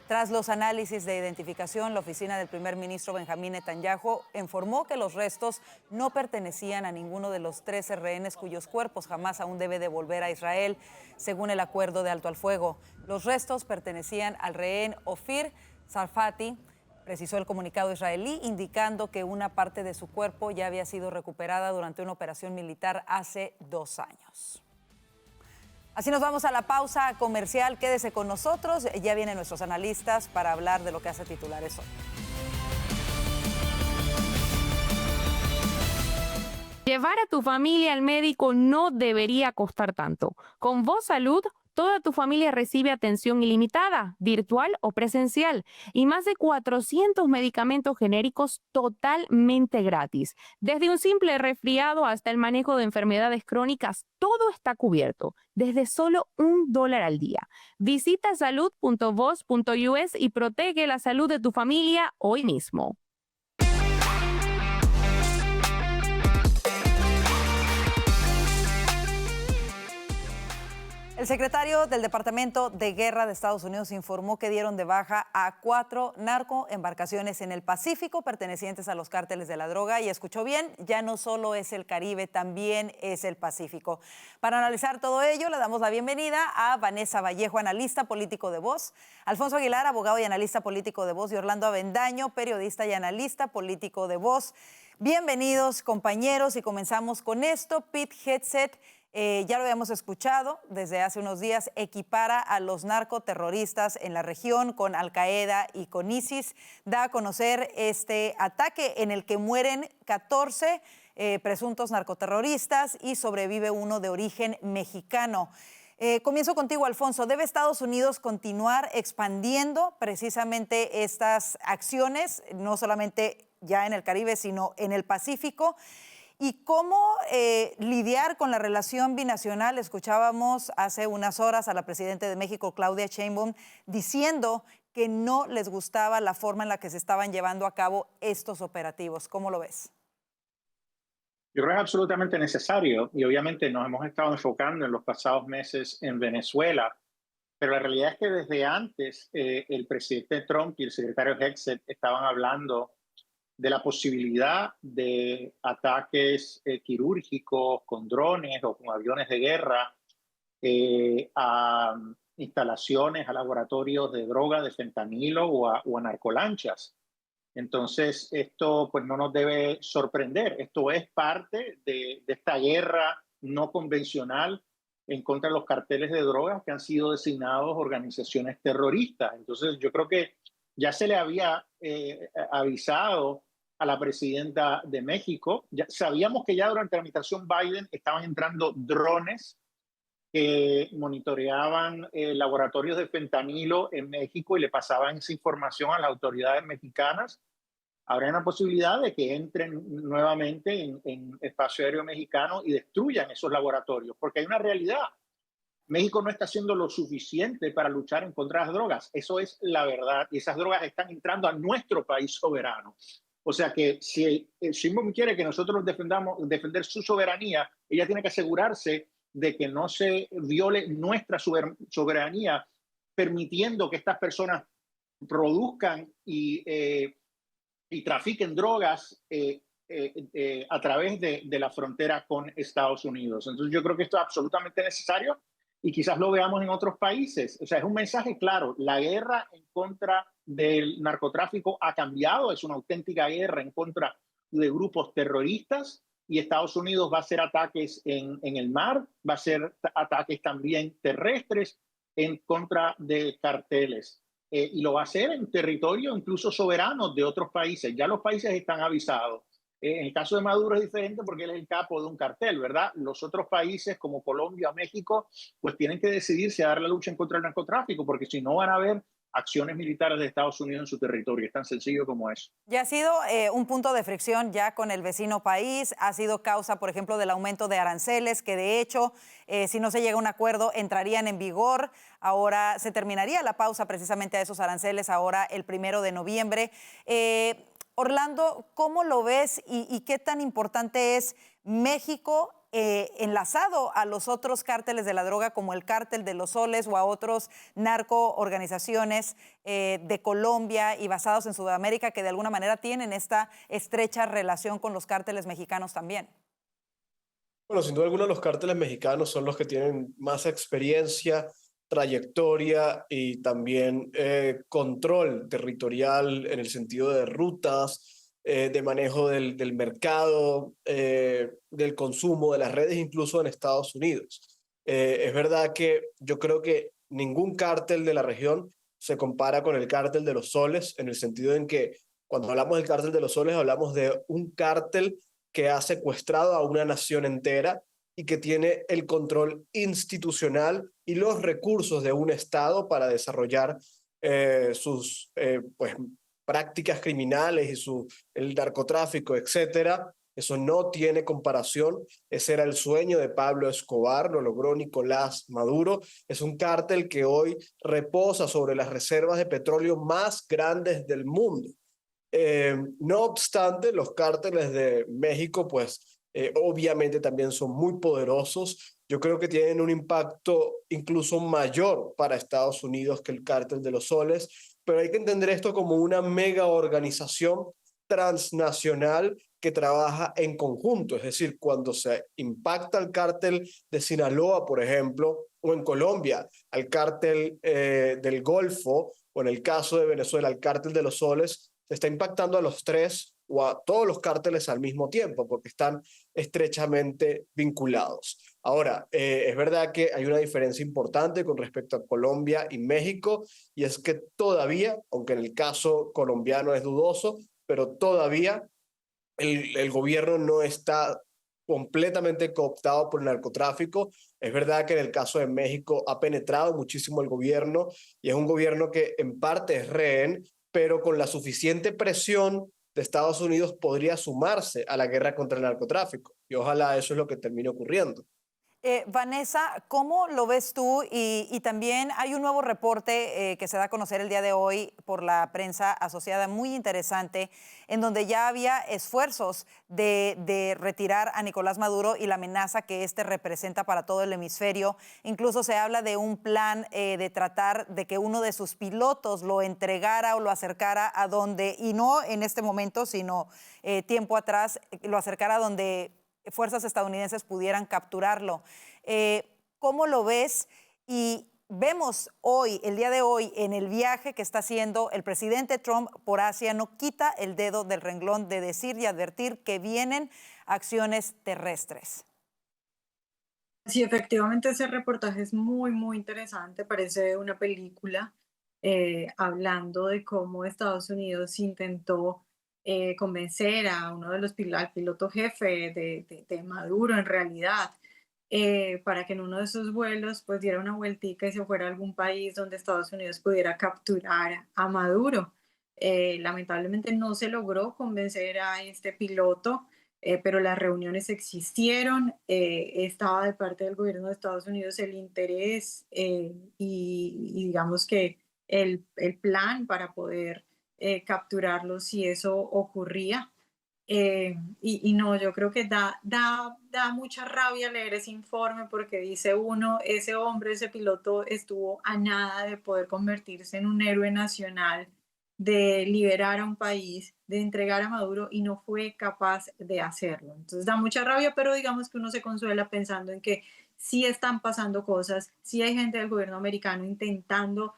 Tras los análisis de identificación, la oficina del primer ministro Benjamín Netanyahu informó que los restos no pertenecían a ninguno de los 13 rehenes cuyos cuerpos Hamás aún debe devolver a Israel, según el acuerdo de alto al fuego. Los restos pertenecían al rehén Ofir Sarfati, precisó el comunicado israelí, indicando que una parte de su cuerpo ya había sido recuperada durante una operación militar hace 2 años. Así nos vamos a la pausa comercial. Quédese con nosotros. Ya vienen nuestros analistas para hablar de lo que hace titulares hoy. Llevar a tu familia al médico no debería costar tanto. Con Voz Salud, toda tu familia recibe atención ilimitada, virtual o presencial, y más de 400 medicamentos genéricos totalmente gratis. Desde un simple resfriado hasta el manejo de enfermedades crónicas, todo está cubierto, desde solo $1 al día. Visita salud.voz.us y protege la salud de tu familia hoy mismo. El secretario del Departamento de Guerra de Estados Unidos informó que dieron de baja a 4 narcoembarcaciones en el Pacífico pertenecientes a los cárteles de la droga. Y escuchó bien, ya no solo es el Caribe, también es el Pacífico. Para analizar todo ello, le damos la bienvenida a Vanessa Vallejo, analista político de Voz, Alfonso Aguilar, abogado y analista político de Voz, y Orlando Avendaño, periodista y analista político de Voz. Bienvenidos, compañeros, y comenzamos con esto. Pete Hegseth ya lo habíamos escuchado desde hace unos días, equipara a los narcoterroristas en la región con Al-Qaeda y con ISIS. Da a conocer este ataque en el que mueren 14 presuntos narcoterroristas y sobrevive uno de origen mexicano. Comienzo contigo, Alfonso. ¿Debe Estados Unidos continuar expandiendo precisamente estas acciones, no solamente ya en el Caribe, sino en el Pacífico? ¿Y cómo lidiar con la relación binacional? Escuchábamos hace unas horas a la presidenta de México, Claudia Sheinbaum, diciendo que no les gustaba la forma en la que se estaban llevando a cabo estos operativos. ¿Cómo lo ves? Yo creo que es absolutamente necesario y obviamente nos hemos estado enfocando en los pasados meses en Venezuela, pero la realidad es que desde antes el presidente Trump y el secretario Hegseth estaban hablando de la posibilidad de ataques quirúrgicos con drones o con aviones de guerra a instalaciones, a laboratorios de droga, de fentanilo o a narcolanchas. Entonces, esto pues no nos debe sorprender. Esto es parte de esta guerra no convencional en contra de los carteles de drogas que han sido designados organizaciones terroristas. Entonces, yo creo que ya se le había avisado a la presidenta de México. Ya sabíamos que ya durante la administración Biden estaban entrando drones que monitoreaban laboratorios de fentanilo en México y le pasaban esa información a las autoridades mexicanas. Ahora hay una posibilidad de que entren nuevamente en espacio aéreo mexicano y destruyan esos laboratorios, porque hay una realidad. México no está haciendo lo suficiente para luchar en contra de las drogas. Eso es la verdad. Y esas drogas están entrando a nuestro país soberano. O sea que si Sheinbaum quiere que nosotros defender su soberanía, ella tiene que asegurarse de que no se viole nuestra soberanía, permitiendo que estas personas produzcan y trafiquen drogas a través de la frontera con Estados Unidos. Entonces yo creo que esto es absolutamente necesario y quizás lo veamos en otros países. O sea, es un mensaje claro. La guerra en contra del narcotráfico ha cambiado. Es una auténtica guerra en contra de grupos terroristas y Estados Unidos va a hacer ataques en el mar, va a hacer ataques también terrestres en contra de carteles. Y lo va a hacer en territorio incluso soberanos de otros países. Ya los países están avisados. En el caso de Maduro es diferente porque él es el capo de un cartel, ¿verdad? Los otros países como Colombia o México pues tienen que decidirse a dar la lucha en contra del narcotráfico porque si no van a haber acciones militares de Estados Unidos en su territorio. Es tan sencillo como eso. Ya ha sido un punto de fricción ya con el vecino país, ha sido causa, por ejemplo, del aumento de aranceles, que de hecho, si no se llega a un acuerdo, entrarían en vigor. Ahora se terminaría la pausa precisamente a esos aranceles, ahora el 1 de noviembre. Orlando, ¿cómo lo ves y qué tan importante es México enlazado a los otros cárteles de la droga como el cártel de los Soles o a otros narcoorganizaciones de Colombia y basados en Sudamérica que de alguna manera tienen esta estrecha relación con los cárteles mexicanos también? Bueno, sin duda alguna los cárteles mexicanos son los que tienen más experiencia, trayectoria y también control territorial en el sentido de rutas, de manejo del mercado, del consumo, de las redes, incluso en Estados Unidos. Es verdad que yo creo que ningún cártel de la región se compara con el cártel de los Soles, en el sentido en que cuando hablamos del cártel de los Soles hablamos de un cártel que ha secuestrado a una nación entera y que tiene el control institucional y los recursos de un Estado para desarrollar sus prácticas criminales y el narcotráfico, etcétera. Eso no tiene comparación. Ese era el sueño de Pablo Escobar, lo logró Nicolás Maduro. Es un cártel que hoy reposa sobre las reservas de petróleo más grandes del mundo. No obstante, los cárteles de México, pues obviamente también son muy poderosos. Yo creo que tienen un impacto incluso mayor para Estados Unidos que el cártel de los Soles, pero hay que entender esto como una mega organización transnacional que trabaja en conjunto. Es decir, cuando se impacta el cártel de Sinaloa, por ejemplo, o en Colombia, al cártel del Golfo, o en el caso de Venezuela, al cártel de los Soles, se está impactando a los tres o a todos los cárteles al mismo tiempo, porque están estrechamente vinculados. Ahora, es verdad que hay una diferencia importante con respecto a Colombia y México, y es que todavía, aunque en el caso colombiano es dudoso, pero todavía el gobierno no está completamente cooptado por el narcotráfico. Es verdad que en el caso de México ha penetrado muchísimo el gobierno y es un gobierno que en parte es rehén, pero con la suficiente presión de Estados Unidos podría sumarse a la guerra contra el narcotráfico. Y ojalá eso es lo que termine ocurriendo. Vanessa, ¿cómo lo ves tú? Y también hay un nuevo reporte que se da a conocer el día de hoy por la prensa asociada, muy interesante, en donde ya había esfuerzos de retirar a Nicolás Maduro y la amenaza que este representa para todo el hemisferio. Incluso se habla de un plan de tratar de que uno de sus pilotos lo entregara o lo acercara a donde, y no en este momento, sino tiempo atrás, lo acercara a donde fuerzas estadounidenses pudieran capturarlo. ¿Cómo lo ves? Y vemos hoy, el día de hoy, en el viaje que está haciendo el presidente Trump por Asia, no quita el dedo del renglón de decir y advertir que vienen acciones terrestres. Sí, efectivamente ese reportaje es muy, muy interesante, parece una película hablando de cómo Estados Unidos intentó convencer a uno de los al piloto jefe de Maduro en realidad, para que en uno de sus vuelos pues diera una vueltica y se fuera a algún país donde Estados Unidos pudiera capturar a Maduro. Lamentablemente no se logró convencer a este piloto, pero las reuniones existieron, estaba de parte del gobierno de Estados Unidos el interés y digamos que el plan para poder capturarlo si eso ocurría. Y no, yo creo que da mucha rabia leer ese informe porque dice uno, ese hombre, ese piloto estuvo a nada de poder convertirse en un héroe nacional, de liberar a un país, de entregar a Maduro y no fue capaz de hacerlo. Entonces da mucha rabia, pero digamos que uno se consuela pensando en que sí están pasando cosas, sí hay gente del gobierno americano intentando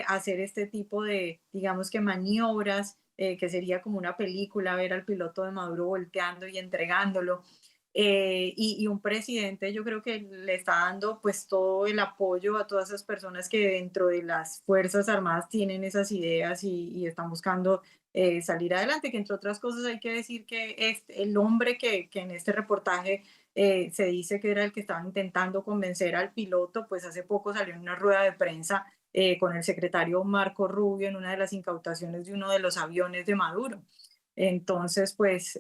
hacer este tipo de, digamos que maniobras, que sería como una película, ver al piloto de Maduro volteando y entregándolo. Y un presidente yo creo que le está dando pues todo el apoyo a todas esas personas que dentro de las Fuerzas Armadas tienen esas ideas y están buscando salir adelante, que entre otras cosas hay que decir que el hombre que en este reportaje se dice que era el que estaba intentando convencer al piloto, pues hace poco salió en una rueda de prensa con el secretario Marco Rubio en una de las incautaciones de uno de los aviones de Maduro. Entonces, pues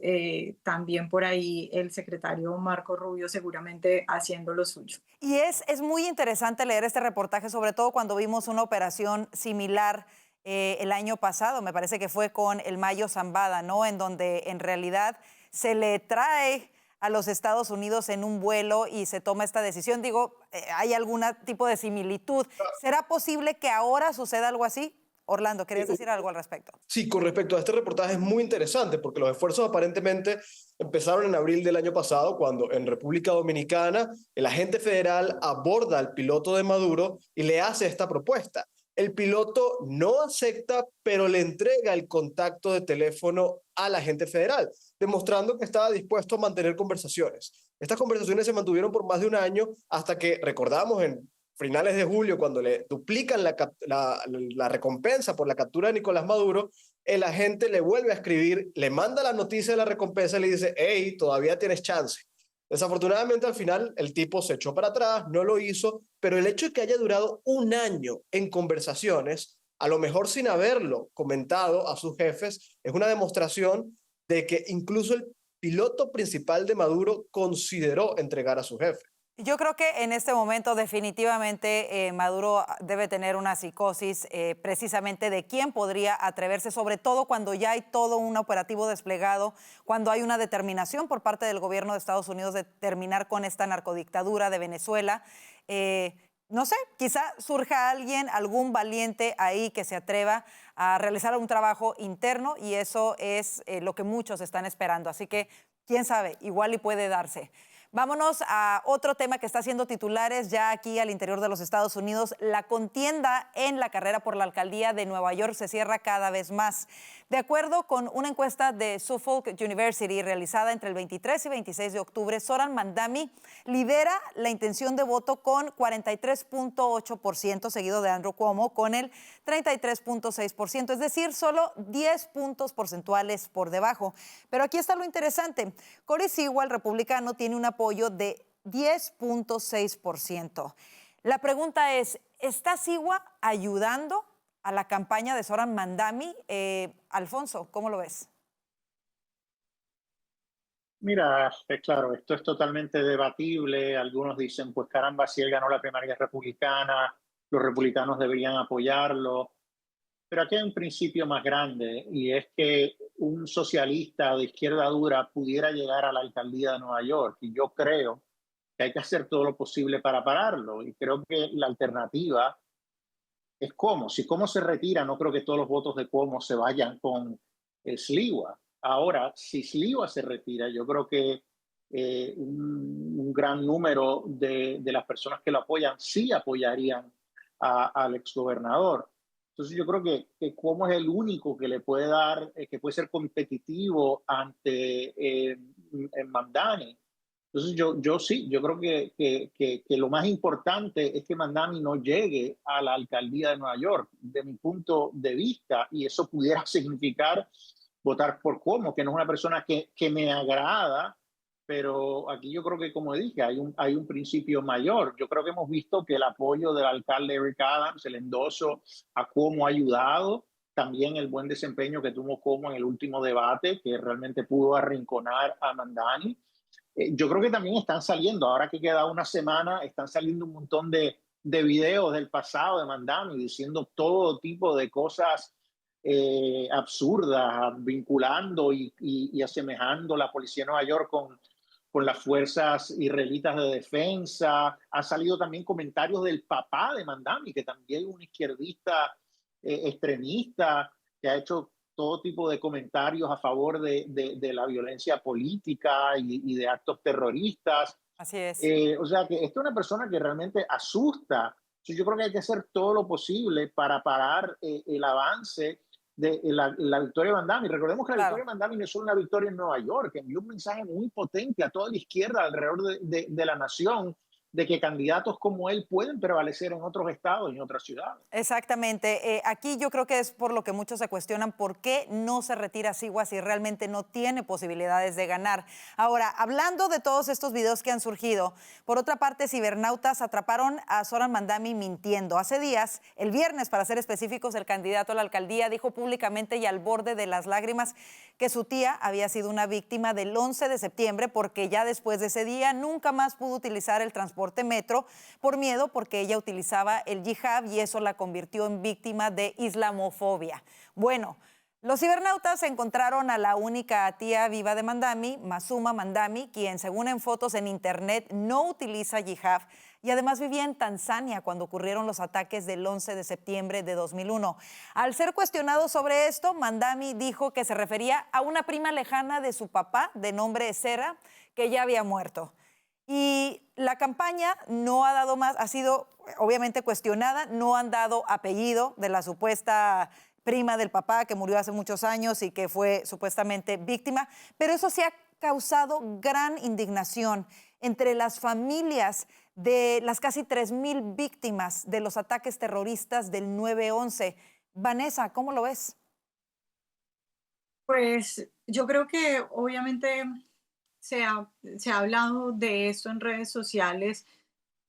también por ahí el secretario Marco Rubio seguramente haciendo lo suyo. Y es muy interesante leer este reportaje, sobre todo cuando vimos una operación similar el año pasado, me parece que fue con el Mayo Zambada, ¿no? En donde en realidad se le trae a los Estados Unidos en un vuelo y se toma esta decisión. Digo, ¿hay algún tipo de similitud? ¿Será posible que ahora suceda algo así? Orlando, ¿querías decir algo al respecto? Sí, con respecto a este reportaje es muy interesante porque los esfuerzos aparentemente empezaron en abril del año pasado cuando en República Dominicana el agente federal aborda al piloto de Maduro y le hace esta propuesta. El piloto no acepta, pero le entrega el contacto de teléfono al agente federal, demostrando que estaba dispuesto a mantener conversaciones. Estas conversaciones se mantuvieron por más de un año hasta que, recordamos, en finales de julio, cuando le duplican la recompensa por la captura de Nicolás Maduro, el agente le vuelve a escribir, le manda la noticia de la recompensa y le dice, hey, todavía tienes chance. Desafortunadamente, al final, el tipo se echó para atrás, no lo hizo, pero el hecho de que haya durado un año en conversaciones, a lo mejor sin haberlo comentado a sus jefes, es una demostración de que incluso el piloto principal de Maduro consideró entregar a su jefe. Yo creo que en este momento definitivamente Maduro debe tener una psicosis precisamente de quién podría atreverse, sobre todo cuando ya hay todo un operativo desplegado, cuando hay una determinación por parte del gobierno de Estados Unidos de terminar con esta narcodictadura de Venezuela. No sé, quizá surja algún valiente ahí que se atreva a realizar un trabajo interno y eso es lo que muchos están esperando. Así que, quién sabe, igual y puede darse. Vámonos a otro tema que está haciendo titulares ya aquí al interior de los Estados Unidos. La contienda en la carrera por la alcaldía de Nueva York se cierra cada vez más. De acuerdo con una encuesta de Suffolk University realizada entre el 23 y 26 de octubre, Zoran Mandami lidera la intención de voto con 43.8%, seguido de Andrew Cuomo con el 33.6%, es decir, solo 10 puntos porcentuales por debajo. Pero aquí está lo interesante. Corey Sewell, republicano, tiene un apoyo de 10.6%. La pregunta es, ¿está Sewell ayudando a la campaña de Zoran Mandami? Alfonso, ¿cómo lo ves? Mira, claro, esto es totalmente debatible. Algunos dicen, pues caramba, si él ganó la primaria republicana, los republicanos deberían apoyarlo. Pero aquí hay un principio más grande, y es que un socialista de izquierda dura pudiera llegar a la alcaldía de Nueva York, y yo creo que hay que hacer todo lo posible para pararlo, y creo que la alternativa es Cuomo. Si Cuomo se retira, no creo que todos los votos de Cuomo se vayan con Sliwa. Ahora, si Sliwa se retira, yo creo que un gran número de las personas que lo apoyan sí apoyarían al exgobernador. Entonces yo creo que Cuomo es el único que le puede dar, que puede ser competitivo ante Mamdani. Entonces yo creo que lo más importante es que Mamdani no llegue a la alcaldía de Nueva York, de mi punto de vista, y eso pudiera significar votar por Cuomo, que no es una persona que me agrada, pero aquí yo creo que, como dije, hay un principio mayor. Yo creo que hemos visto que el apoyo del alcalde Eric Adams, el endoso a Cuomo ha ayudado. También el buen desempeño que tuvo Cuomo en el último debate, que realmente pudo arrinconar a Mamdani. Yo creo que también están saliendo, ahora que queda una semana, están saliendo un montón de videos del pasado de Mamdani diciendo todo tipo de cosas absurdas, vinculando y asemejando la policía de Nueva York con las fuerzas israelitas de defensa. Han salido también comentarios del papá de Mamdani, que también es un izquierdista extremista, que ha hecho todo tipo de comentarios a favor de la violencia política y de actos terroristas. Así es. O sea, que esta es una persona que realmente asusta. Yo creo que hay que hacer todo lo posible para parar el avance de la victoria de Mamdani. Recordemos que la victoria de Mamdani no es solo una victoria en Nueva York, que envió un mensaje muy potente a toda la izquierda alrededor de la nación, de que candidatos como él pueden prevalecer en otros estados y en otras ciudades. Exactamente. Aquí yo creo que es por lo que muchos se cuestionan por qué no se retira Sewell si realmente no tiene posibilidades de ganar. Ahora, hablando de todos estos videos que han surgido, por otra parte, cibernautas atraparon a Zoran Mandami mintiendo. Hace días, el viernes, para ser específicos, el candidato a la alcaldía dijo públicamente y al borde de las lágrimas que su tía había sido una víctima del 11 de septiembre porque ya después de ese día nunca más pudo utilizar el transporte metro por miedo porque ella utilizaba el hijab y eso la convirtió en víctima de islamofobia. Bueno, los cibernautas encontraron a la única tía viva de Mandami, Masuma Mandami, quien según en fotos en internet no utiliza hijab y además vivía en Tanzania cuando ocurrieron los ataques del 11 de septiembre de 2001. Al ser cuestionado sobre esto, Mandami dijo que se refería a una prima lejana de su papá de nombre Sera, que ya había muerto. Y la campaña no ha dado más, ha sido obviamente cuestionada, no han dado apellido de la supuesta prima del papá que murió hace muchos años y que fue supuestamente víctima, pero eso sí ha causado gran indignación entre las familias de las casi 3,000 víctimas de los ataques terroristas del 9/11. Vanessa, ¿cómo lo ves? Pues yo creo que obviamente se ha hablado de esto en redes sociales,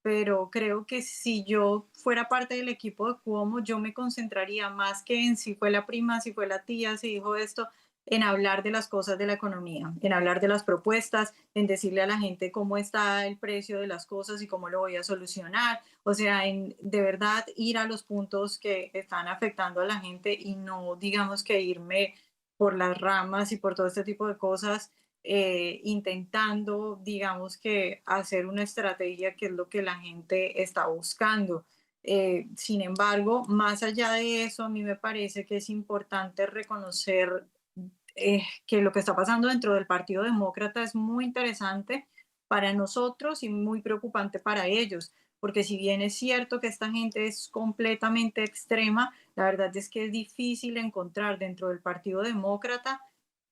pero creo que si yo fuera parte del equipo de Cuomo, yo me concentraría más que en si fue la prima, si fue la tía, si dijo esto, en hablar de las cosas de la economía, en hablar de las propuestas, en decirle a la gente cómo está el precio de las cosas y cómo lo voy a solucionar. O sea, en de verdad ir a los puntos que están afectando a la gente y no, digamos, que irme por las ramas y por todo este tipo de cosas, intentando, digamos, que hacer una estrategia que es lo que la gente está buscando. Sin embargo, más allá de eso, a mí me parece que es importante reconocer que lo que está pasando dentro del Partido Demócrata es muy interesante para nosotros y muy preocupante para ellos, porque si bien es cierto que esta gente es completamente extrema, la verdad es que es difícil encontrar dentro del Partido Demócrata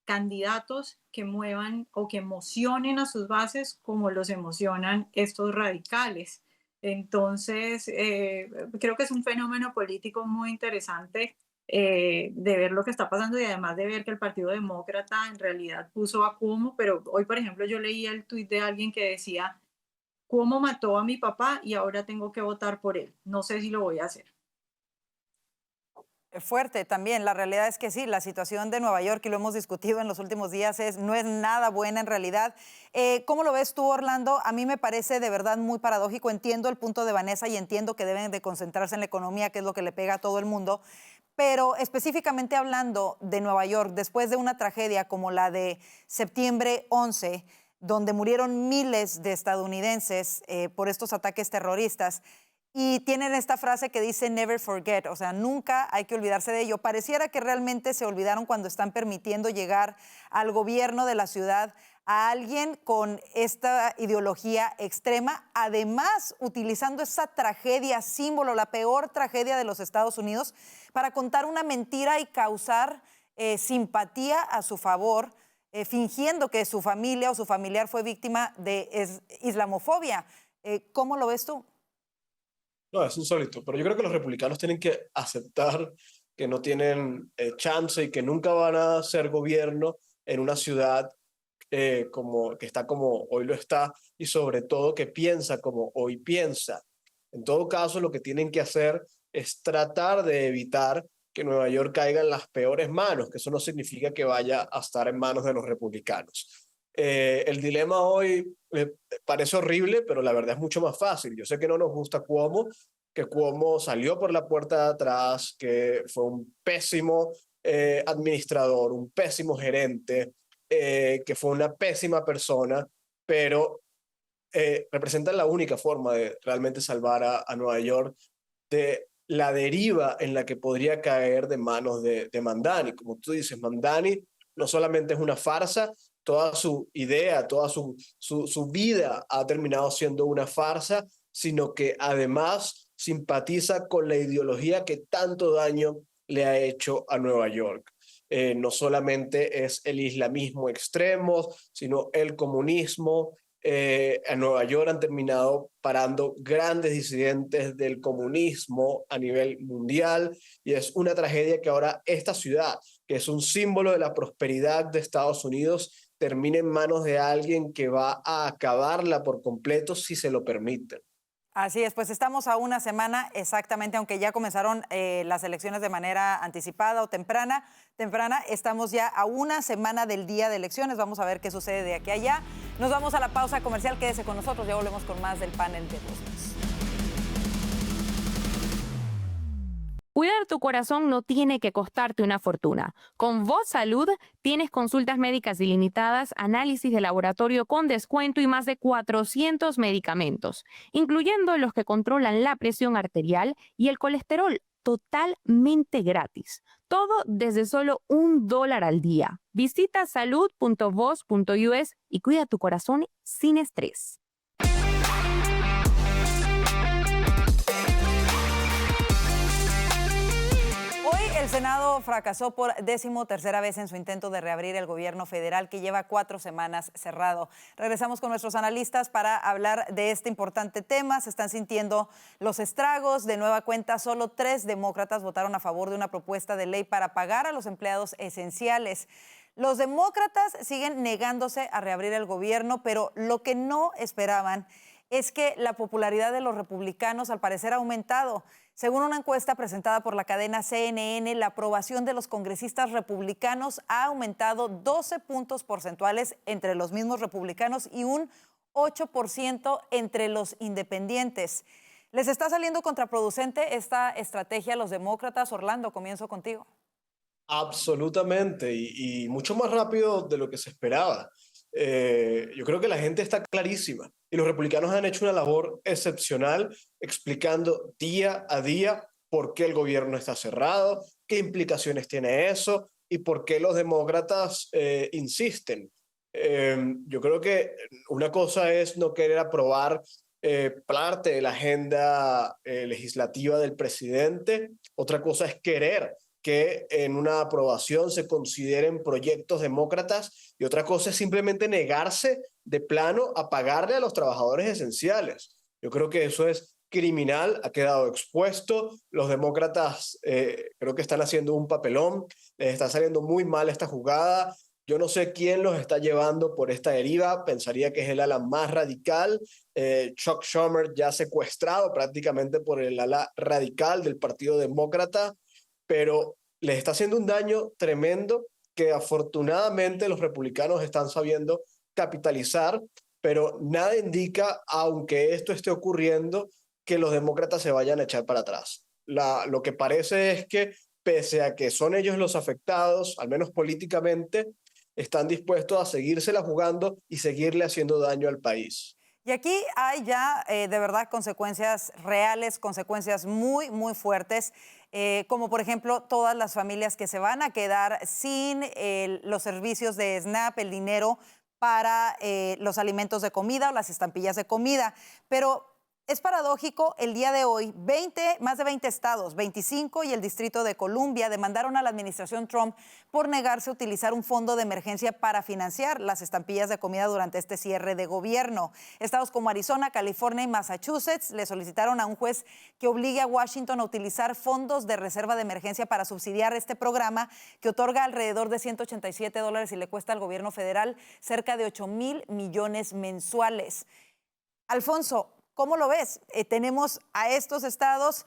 candidatos que muevan o que emocionen a sus bases como los emocionan estos radicales. Entonces, creo que es un fenómeno político muy interesante de ver lo que está pasando y además de ver que el Partido Demócrata en realidad puso a Cuomo, pero hoy, por ejemplo, yo leí el tuit de alguien que decía, Cuomo mató a mi papá y ahora tengo que votar por él. No sé si lo voy a hacer. Fuerte también. La realidad es que sí, la situación de Nueva York, y lo hemos discutido en los últimos días, no es nada buena en realidad. ¿Cómo lo ves tú, Orlando? A mí me parece de verdad muy paradójico. Entiendo el punto de Vanessa y entiendo que deben de concentrarse en la economía, que es lo que le pega a todo el mundo. Pero específicamente hablando de Nueva York, después de una tragedia como la de septiembre 11, donde murieron miles de estadounidenses por estos ataques terroristas, y tienen esta frase que dice never forget, o sea, nunca hay que olvidarse de ello. Pareciera que realmente se olvidaron cuando están permitiendo llegar al gobierno de la ciudad a alguien con esta ideología extrema, además utilizando esa tragedia símbolo, la peor tragedia de los Estados Unidos, para contar una mentira y causar simpatía a su favor, fingiendo que su familia o su familiar fue víctima de islamofobia. ¿Cómo lo ves tú? No, es insólito, pero yo creo que los republicanos tienen que aceptar que no tienen chance y que nunca van a ser gobierno en una ciudad como, que está como hoy lo está y sobre todo que piensa como hoy piensa. En todo caso, lo que tienen que hacer es tratar de evitar que Nueva York caiga en las peores manos, que eso no significa que vaya a estar en manos de los republicanos. El dilema hoy parece horrible, pero la verdad es mucho más fácil. Yo sé que no nos gusta Cuomo, que Cuomo salió por la puerta de atrás, que fue un pésimo administrador, un pésimo gerente, que fue una pésima persona, pero representan la única forma de realmente salvar a Nueva York de la deriva en la que podría caer de manos de Mamdani. Como tú dices, Mamdani no solamente es una farsa, toda su idea, toda su vida ha terminado siendo una farsa, sino que además simpatiza con la ideología que tanto daño le ha hecho a Nueva York. No solamente es el islamismo extremo, sino el comunismo. En Nueva York han terminado parando grandes disidentes del comunismo a nivel mundial y es una tragedia que ahora esta ciudad, que es un símbolo de la prosperidad de Estados Unidos, termine en manos de alguien que va a acabarla por completo si se lo permiten. Así es, pues estamos a una semana exactamente, aunque ya comenzaron las elecciones de manera anticipada o temprana, estamos ya a una semana del día de elecciones. Vamos a ver qué sucede de aquí a allá. Nos vamos a la pausa comercial, quédese con nosotros, ya volvemos con más del panel de voces. Cuidar tu corazón no tiene que costarte una fortuna. Con Voz Salud tienes consultas médicas ilimitadas, análisis de laboratorio con descuento y más de 400 medicamentos, incluyendo los que controlan la presión arterial y el colesterol, totalmente gratis. Todo desde solo $1 al día. Visita salud.voz.us y cuida tu corazón sin estrés. El Senado fracasó por 13ª vez en su intento de reabrir el gobierno federal que lleva 4 semanas cerrado. Regresamos con nuestros analistas para hablar de este importante tema. Se están sintiendo los estragos. De nueva cuenta, solo 3 demócratas votaron a favor de una propuesta de ley para pagar a los empleados esenciales. Los demócratas siguen negándose a reabrir el gobierno, pero lo que no esperaban es que la popularidad de los republicanos al parecer ha aumentado. Según una encuesta presentada por la cadena CNN, la aprobación de los congresistas republicanos ha aumentado 12 puntos porcentuales entre los mismos republicanos y un 8% entre los independientes. ¿Les está saliendo contraproducente esta estrategia a los demócratas? Orlando, comienzo contigo. Absolutamente, y mucho más rápido de lo que se esperaba. Yo creo que la gente está clarísima y los republicanos han hecho una labor excepcional explicando día a día por qué el gobierno está cerrado, qué implicaciones tiene eso y por qué los demócratas insisten. Yo creo que una cosa es no querer aprobar parte de la agenda legislativa del presidente, otra cosa es querer que en una aprobación se consideren proyectos demócratas y otra cosa es simplemente negarse de plano a pagarle a los trabajadores esenciales. Yo creo que eso es criminal, ha quedado expuesto. Los demócratas creo que están haciendo un papelón, les está saliendo muy mal esta jugada. Yo no sé quién los está llevando por esta deriva, pensaría que es el ala más radical. Chuck Schumer ya secuestrado prácticamente por el ala radical del Partido Demócrata, pero les está haciendo un daño tremendo que afortunadamente los republicanos están sabiendo capitalizar, pero nada indica, aunque esto esté ocurriendo, que los demócratas se vayan a echar para atrás. Lo que parece es que, pese a que son ellos los afectados, al menos políticamente, están dispuestos a seguírsela jugando y seguirle haciendo daño al país. Y aquí hay ya de verdad consecuencias reales, consecuencias muy, muy fuertes, como por ejemplo todas las familias que se van a quedar sin los servicios de SNAP, el dinero para los alimentos de comida o las estampillas de comida. Pero es paradójico, el día de hoy, más de 20 estados, 25 y el Distrito de Columbia, demandaron a la administración Trump por negarse a utilizar un fondo de emergencia para financiar las estampillas de comida durante este cierre de gobierno. Estados como Arizona, California y Massachusetts le solicitaron a un juez que obligue a Washington a utilizar fondos de reserva de emergencia para subsidiar este programa que otorga alrededor de $187 y le cuesta al gobierno federal cerca de 8,000 millones mensuales. Alfonso, ¿cómo lo ves? Tenemos a estos estados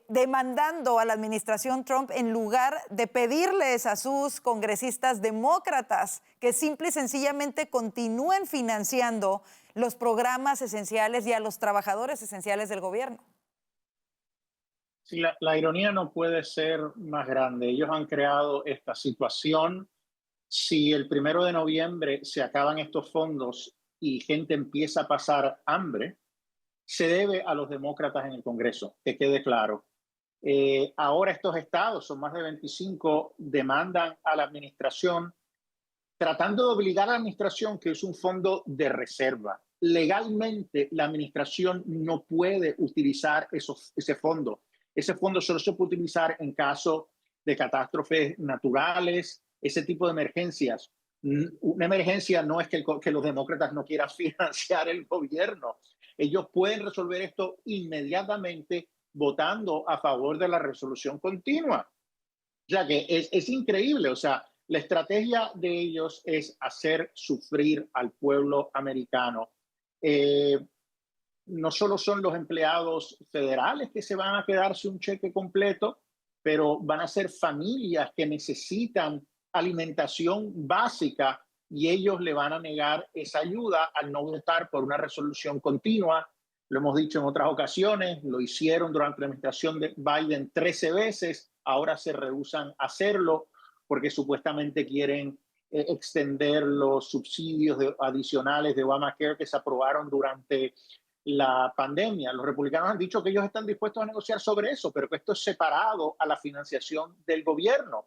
demandando a la administración Trump en lugar de pedirles a sus congresistas demócratas que simple y sencillamente continúen financiando los programas esenciales y a los trabajadores esenciales del gobierno. Sí, la ironía no puede ser más grande. Ellos han creado esta situación. Si el 1 de noviembre se acaban estos fondos y gente empieza a pasar hambre, se debe a los demócratas en el Congreso, que quede claro. Ahora estos estados, son más de 25, demandan a la administración, tratando de obligar a la administración que es un fondo de reserva. Legalmente, la administración no puede utilizar ese fondo. Ese fondo solo se puede utilizar en caso de catástrofes naturales, ese tipo de emergencias. Una emergencia no es que los demócratas no quieran financiar el gobierno. Ellos pueden resolver esto inmediatamente votando a favor de la resolución continua. Ya que es increíble, o sea, la estrategia de ellos es hacer sufrir al pueblo americano. No solo son los empleados federales que se van a quedarse un cheque completo, pero van a ser familias que necesitan alimentación básica y ellos le van a negar esa ayuda al no votar por una resolución continua. Lo hemos dicho en otras ocasiones, lo hicieron durante la administración de Biden 13 veces, ahora se rehúsan a hacerlo porque supuestamente quieren extender los subsidios adicionales de Obamacare que se aprobaron durante la pandemia. Los republicanos han dicho que ellos están dispuestos a negociar sobre eso, pero que esto es separado a la financiación del gobierno.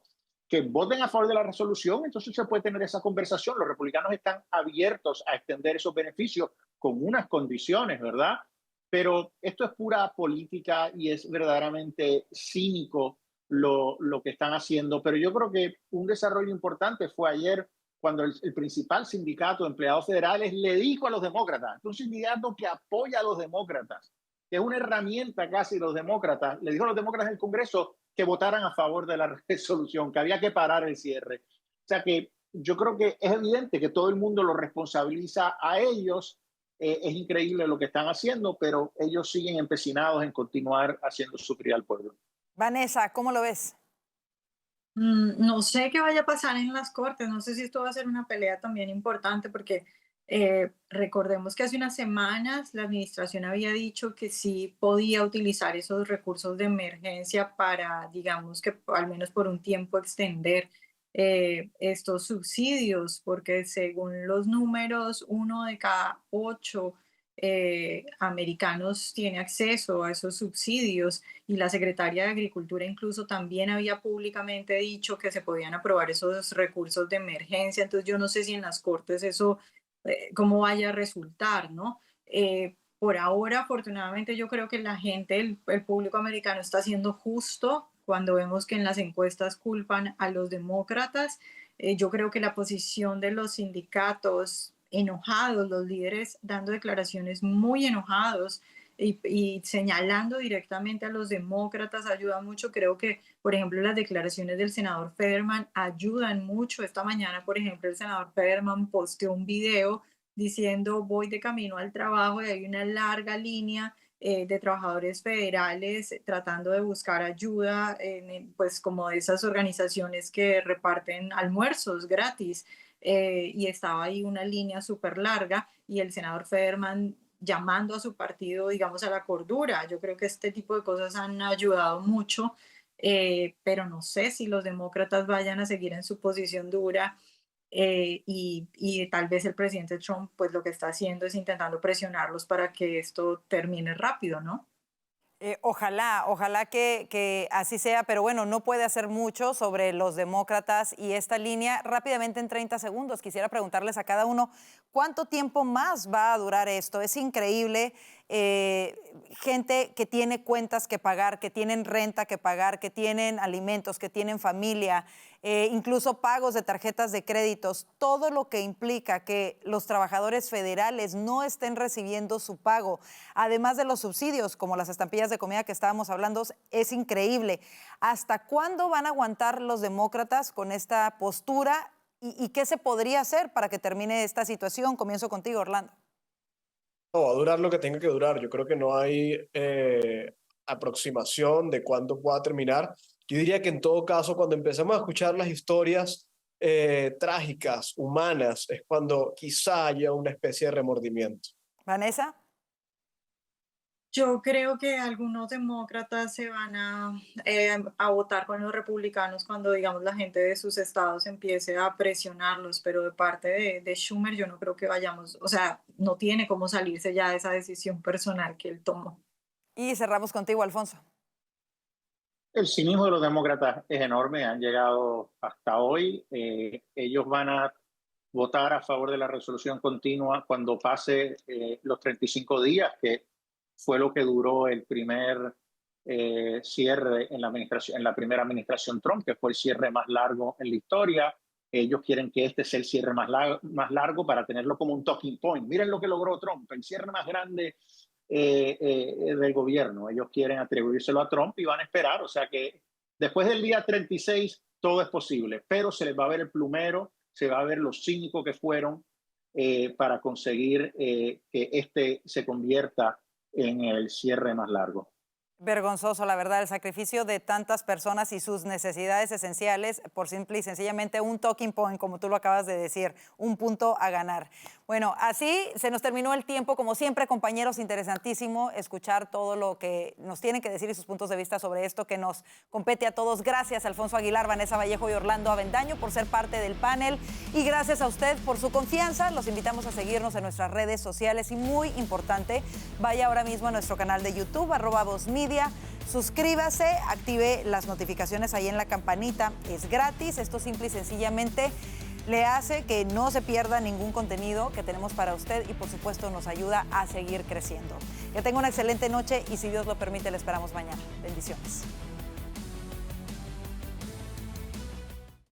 Que voten a favor de la resolución, entonces se puede tener esa conversación. Los republicanos están abiertos a extender esos beneficios con unas condiciones, ¿verdad? Pero esto es pura política y es verdaderamente cínico lo que están haciendo. Pero yo creo que un desarrollo importante fue ayer cuando el principal sindicato de empleados federales le dijo a los demócratas, un sindicato que apoya a los demócratas, que es una herramienta casi de los demócratas, le dijo a los demócratas en el Congreso que votaran a favor de la resolución, que había que parar el cierre. O sea que yo creo que es evidente que todo el mundo lo responsabiliza a ellos. Es increíble lo que están haciendo, pero ellos siguen empecinados en continuar haciendo sufrir al pueblo. Vanessa, ¿cómo lo ves? No sé qué vaya a pasar en las cortes, no sé si esto va a ser una pelea también importante porque recordemos que hace unas semanas la administración había dicho que sí podía utilizar esos recursos de emergencia para, digamos que al menos por un tiempo extender estos subsidios, porque según los números, 1 de cada 8 americanos tiene acceso a esos subsidios, y la secretaria de Agricultura incluso también había públicamente dicho que se podían aprobar esos recursos de emergencia. Entonces yo no sé si en las Cortes eso cómo vaya a resultar, ¿no? Por ahora, afortunadamente, yo creo que la gente, el público americano está siendo justo cuando vemos que en las encuestas culpan a los demócratas. Yo creo que la posición de los sindicatos enojados, los líderes dando declaraciones muy enojados y señalando directamente a los demócratas ayuda mucho. Creo que, por ejemplo, las declaraciones del senador Fetterman ayudan mucho. Esta mañana, por ejemplo, el senador Fetterman posteó un video diciendo voy de camino al trabajo y hay una larga línea de trabajadores federales tratando de buscar ayuda, pues como de esas organizaciones que reparten almuerzos gratis, y estaba ahí una línea súper larga y el senador Fetterman llamando a su partido, digamos, a la cordura. Yo creo que este tipo de cosas han ayudado mucho, pero no sé si los demócratas vayan a seguir en su posición dura. Y tal vez el presidente Trump pues lo que está haciendo es intentando presionarlos para que esto termine rápido, ¿no? Ojalá que así sea, pero bueno, no puede hacer mucho sobre los demócratas y esta línea. Rápidamente, en 30 segundos, quisiera preguntarles a cada uno, ¿cuánto tiempo más va a durar esto? Es increíble, gente que tiene cuentas que pagar, que tienen renta que pagar, que tienen alimentos, que tienen familia, incluso pagos de tarjetas de créditos, todo lo que implica que los trabajadores federales no estén recibiendo su pago, además de los subsidios, como las estampillas de comida que estábamos hablando, es increíble. ¿Hasta cuándo van a aguantar los demócratas con esta postura y qué se podría hacer para que termine esta situación? Comienzo contigo, Orlando. No, va a durar lo que tenga que durar. Yo creo que no hay aproximación de cuándo pueda terminar. Yo diría que en todo caso, cuando empecemos a escuchar las historias trágicas, humanas, es cuando quizá haya una especie de remordimiento. Vanessa. Yo creo que algunos demócratas se van a votar con los republicanos cuando, digamos, la gente de sus estados empiece a presionarlos, pero de parte de Schumer yo no creo que vayamos, o sea, no tiene cómo salirse ya de esa decisión personal que él tomó. Y cerramos contigo, Alfonso. El cinismo de los demócratas es enorme, han llegado hasta hoy. Ellos van a votar a favor de la resolución continua cuando pase los 35 días, que fue lo que duró el primer cierre en la primera administración Trump, que fue el cierre más largo en la historia. Ellos quieren que este sea el cierre más largo para tenerlo como un talking point. Miren lo que logró Trump, el cierre más grande del gobierno. Ellos quieren atribuírselo a Trump y van a esperar. O sea que después del día 36 todo es posible, pero se les va a ver el plumero, se va a ver los cínicos que fueron para conseguir que este se convierta en el cierre más largo. Vergonzoso, la verdad, el sacrificio de tantas personas y sus necesidades esenciales por simple y sencillamente un talking point, como tú lo acabas de decir, un punto a ganar. Bueno, así se nos terminó el tiempo. Como siempre, compañeros, interesantísimo escuchar todo lo que nos tienen que decir y sus puntos de vista sobre esto que nos compete a todos. Gracias, Alfonso Aguilar, Vanessa Vallejo y Orlando Avendaño, por ser parte del panel. Y gracias a usted por su confianza. Los invitamos a seguirnos en nuestras redes sociales y, muy importante, vaya ahora mismo a nuestro canal de YouTube, @VozMedia. Suscríbase, active las notificaciones ahí en la campanita, es gratis. Esto simple y sencillamente le hace que no se pierda ningún contenido que tenemos para usted y por supuesto nos ayuda a seguir creciendo. Que tenga una excelente noche y si Dios lo permite le esperamos mañana. Bendiciones.